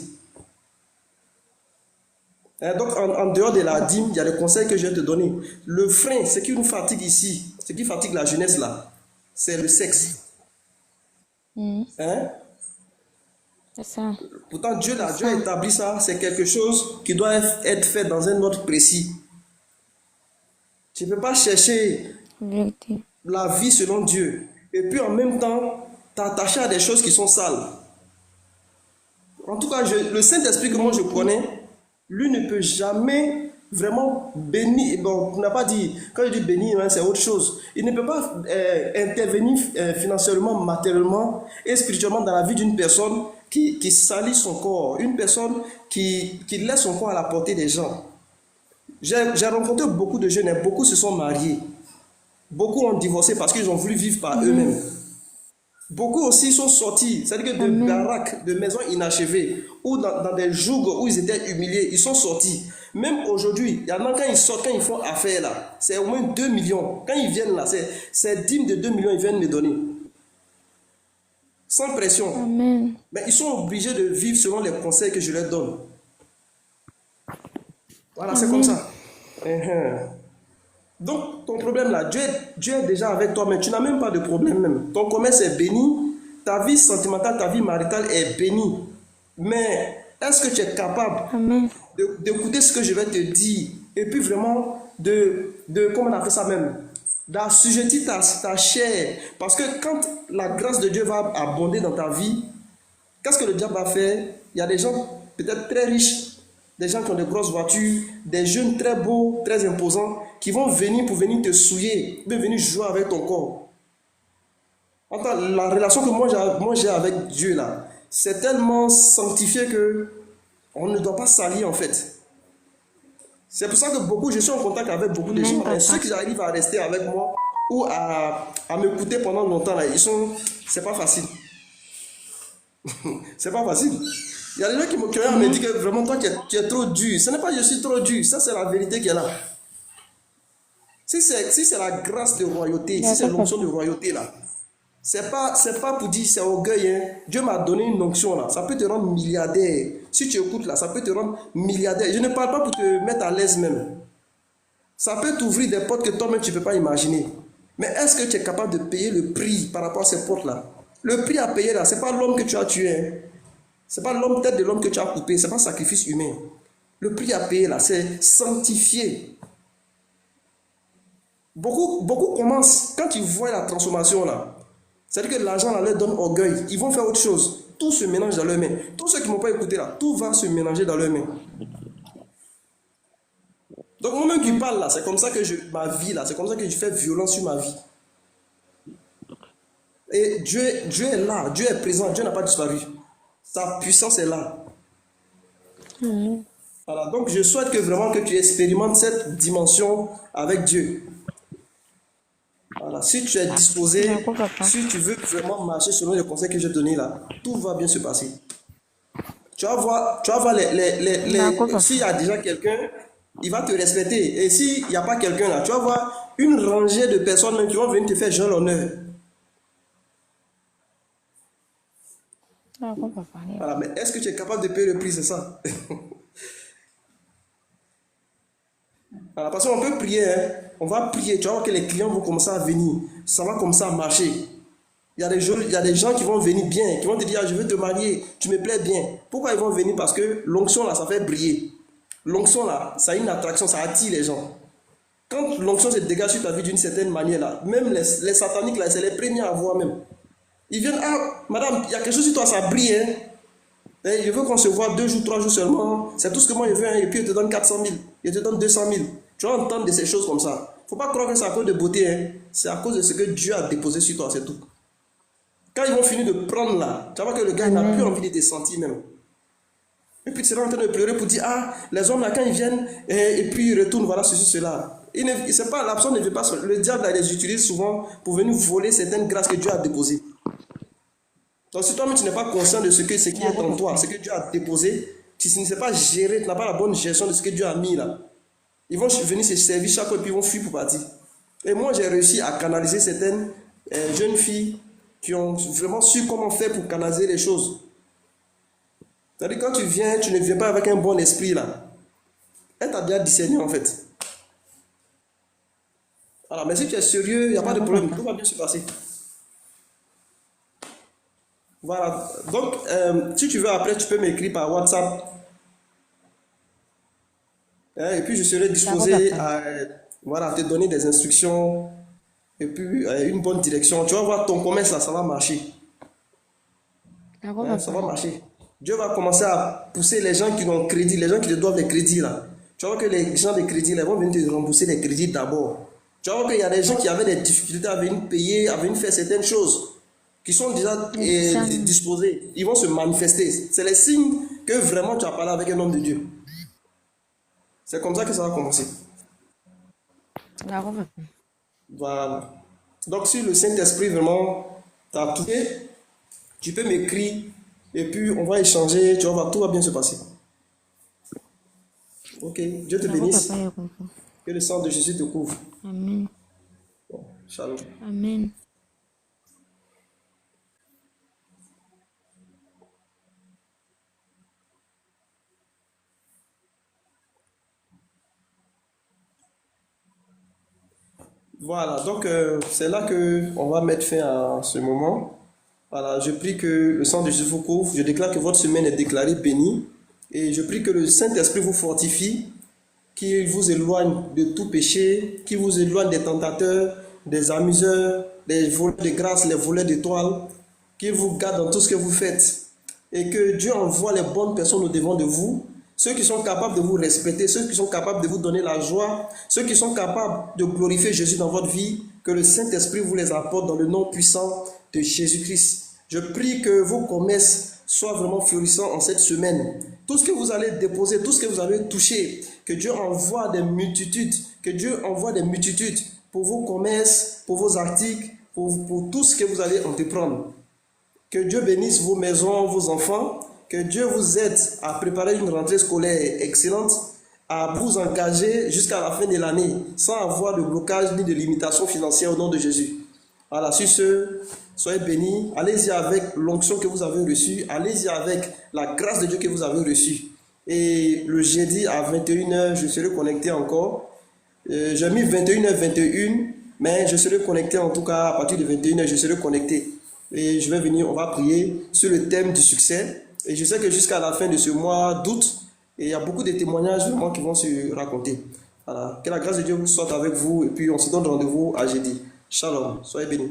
Donc, en dehors de la dîme, il y a des conseils que je vais te donner. Le frein, ce qui nous fatigue ici, ce qui fatigue la jeunesse là, c'est le sexe. Hein? C'est ça. Pourtant, Dieu a établi ça, c'est quelque chose qui doit être fait dans un ordre précis. Tu ne peux pas chercher Vérité. la vie selon Dieu et puis en même temps t'attacher à des choses qui sont sales. En tout cas, le Saint-Esprit que moi je connais, lui ne peut jamais vraiment bénir. Bon, on n'a pas dit, quand je dis bénir, hein, c'est autre chose. Il ne peut pas intervenir financièrement, matériellement et spirituellement dans la vie d'une personne qui salit son corps, une personne qui laisse son corps à la portée des gens. J'ai rencontré beaucoup de jeunes et beaucoup se sont mariés. Beaucoup ont divorcé parce qu'ils ont voulu vivre par eux-mêmes. Beaucoup aussi sont sortis, c'est-à-dire que de baraques, de maisons inachevées, ou dans des jougs où ils étaient humiliés, ils sont sortis. Même aujourd'hui, il y en a quand ils sortent, quand ils font affaire là, c'est au moins 2 millions. Quand ils viennent là, c'est dîmes de 2 millions, ils viennent me donner. Sans pression. Amen. Mais ils sont obligés de vivre selon les conseils que je leur donne. Voilà, c'est comme ça. Donc, ton problème là, Dieu est déjà avec toi, mais tu n'as même pas de problème même. Ton commerce est béni, ta vie sentimentale, ta vie maritale est bénie. Mais est-ce que tu es capable d'écouter ce que je vais te dire et puis vraiment comment on appelle ça même, d'assujettir ta chair. Parce que quand la grâce de Dieu va abonder dans ta vie, qu'est-ce que le diable va faire? Il y a des gens peut-être très riches, des gens qui ont de grosses voitures, des jeunes très beaux, très imposants, qui vont venir pour venir te souiller, de venir jouer avec ton corps. Enfin, la relation que moi j'ai avec Dieu là, c'est tellement sanctifié que on ne doit pas salir en fait. C'est pour ça que je suis en contact avec beaucoup de gens, et ceux qui arrivent à rester avec moi ou à m'écouter pendant longtemps là, c'est pas facile. C'est pas facile. Il y a des gens qui me disent que vraiment toi tu es trop dur. Ce n'est pas je suis trop dur, ça c'est la vérité qui est là. Si c'est la grâce de royauté, si c'est l'onction de royauté là, C'est pas pour dire c'est orgueil. Hein. Dieu m'a donné une onction là. Ça peut te rendre milliardaire. Si tu écoutes là, ça peut te rendre milliardaire. Je ne parle pas pour te mettre à l'aise même. Ça peut t'ouvrir des portes que toi-même tu ne peux pas imaginer. Mais est-ce que tu es capable de payer le prix par rapport à ces portes-là? Le prix à payer là, ce n'est pas l'homme que tu as tué. Hein. Ce n'est pas l'homme, tête de l'homme que tu as coupé. Ce n'est pas sacrifice humain. Le prix à payer là, c'est sanctifier. Beaucoup commencent, quand ils voient la transformation là, c'est-à-dire que l'argent là leur donne orgueil. Ils vont faire autre chose. Tout se mélange dans leurs mains. Tous ceux qui ne m'ont pas écouté là, tout va se mélanger dans leurs mains. Donc moi-même qui parle là, c'est comme ça que ma vie là, c'est comme ça que je fais violence sur ma vie. Et Dieu est là, Dieu est présent, Dieu n'a pas disparu. Sa puissance est là. Voilà, donc je souhaite que vraiment que tu expérimentes cette dimension avec Dieu. Voilà, si tu es disposé, si tu veux vraiment marcher selon les conseils que j'ai donnés là, tout va bien se passer. Tu vas voir s'il y a déjà quelqu'un, il va te respecter. Et s'il n'y a pas quelqu'un là, tu vas voir une rangée de personnes même qui vont venir te faire genre l'honneur. Voilà, mais est-ce que tu es capable de payer le prix, c'est ça? Voilà, parce qu'on peut prier, hein. On va prier, tu vas voir que les clients vont commencer à venir. Ça va commencer à marcher. Il y a des gens qui vont venir bien, qui vont te dire, ah, je veux te marier, tu me plais bien. Pourquoi ils vont venir? Parce que l'onction là, ça fait briller. L'onction là, ça a une attraction, ça attire les gens. Quand l'onction se dégage sur ta vie d'une certaine manière là, même les sataniques là, c'est les premiers à voir même. Ils viennent, ah, madame, il y a quelque chose sur toi, ça brille, hein. Et je veux qu'on se voit 2 jours, 3 jours seulement. C'est tout ce que moi je veux, hein. Et puis je te donne 400 000, je te donne 200 000. Tu vas entendre de ces choses comme ça. Faut pas croire que c'est à cause de beauté, hein. C'est à cause de ce que Dieu a déposé sur toi, c'est tout. Quand ils vont finir de prendre là, tu vas voir que le gars n'a plus envie de te sentir même. Et puis tu seras en train de pleurer pour dire, ah, les hommes là, quand ils viennent, et puis ils retournent, voilà ceci, cela. C'est pas, la personne ne veut pas, le diable là, les utilise souvent pour venir voler certaines grâces que Dieu a déposées. Donc si toi-même tu n'es pas conscient de ce qui est en toi, ce que Dieu a déposé, tu ne sais pas gérer, tu n'as pas la bonne gestion de ce que Dieu a mis là. Ils vont venir se servir chaque fois et puis ils vont fuir pour partir. Et moi j'ai réussi à canaliser certaines jeunes filles qui ont vraiment su comment faire pour canaliser les choses. C'est-à-dire quand tu ne viens pas avec un bon esprit là. Elle t'a bien discerné en fait. Alors mais si tu es sérieux, il n'y a pas de problème, tout va bien se passer. Voilà, donc si tu veux après tu peux m'écrire par WhatsApp. Et puis je serai disposé à te donner des instructions et puis une bonne direction. Tu vas voir ton commerce là, ça va marcher. Ça va marcher. Dieu va commencer à pousser les gens qui ont crédit, les gens qui te doivent les crédits là. Tu vas voir que les gens des crédits là, vont venir te rembourser les crédits d'abord. Tu vas voir qu'il y a des gens qui avaient des difficultés à venir payer, à venir faire certaines choses, qui sont déjà disposés, ils vont se manifester. C'est les signes que vraiment tu as parlé avec un homme de Dieu. C'est comme ça que ça va commencer. Voilà. Donc si le Saint-Esprit vraiment t'a touché, tu peux m'écrire et puis on va échanger, tu vas voir, tout va bien se passer. Ok, Dieu te bénisse. Que le sang de Jésus te couvre. Amen. Bon, shalom. Amen. Voilà, donc c'est là qu'on va mettre fin à ce moment. Voilà, je prie que le sang de Jésus vous couvre. Je déclare que votre semaine est déclarée bénie. Et je prie que le Saint-Esprit vous fortifie, qu'il vous éloigne de tout péché, qu'il vous éloigne des tentateurs, des amuseurs, des voleurs de grâce, les voleurs d'étoiles, qu'il vous garde dans tout ce que vous faites. Et que Dieu envoie les bonnes personnes au devant de vous, ceux qui sont capables de vous respecter, ceux qui sont capables de vous donner la joie, ceux qui sont capables de glorifier Jésus dans votre vie, que le Saint-Esprit vous les apporte dans le nom puissant de Jésus-Christ. Je prie que vos commerces soient vraiment florissants en cette semaine. Tout ce que vous allez déposer, tout ce que vous allez toucher, que Dieu envoie des multitudes, pour vos commerces, pour vos articles, pour tout ce que vous allez entreprendre. Que Dieu bénisse vos maisons, vos enfants, que Dieu vous aide à préparer une rentrée scolaire excellente, à vous engager jusqu'à la fin de l'année, sans avoir de blocage ni de limitation financière au nom de Jésus. Voilà, sur ce, soyez bénis. Allez-y avec l'onction que vous avez reçue. Allez-y avec la grâce de Dieu que vous avez reçue. Et le jeudi à 21h, je serai connecté encore. J'ai mis 21h, 21, mais je serai connecté en tout cas à partir de 21h, je serai connecté. Et je vais venir, on va prier sur le thème du succès. Et je sais que jusqu'à la fin de ce mois d'août, il y a beaucoup de témoignages vraiment qui vont se raconter. Voilà. Que la grâce de Dieu soit avec vous et puis on se donne rendez-vous à jeudi. Shalom, soyez bénis.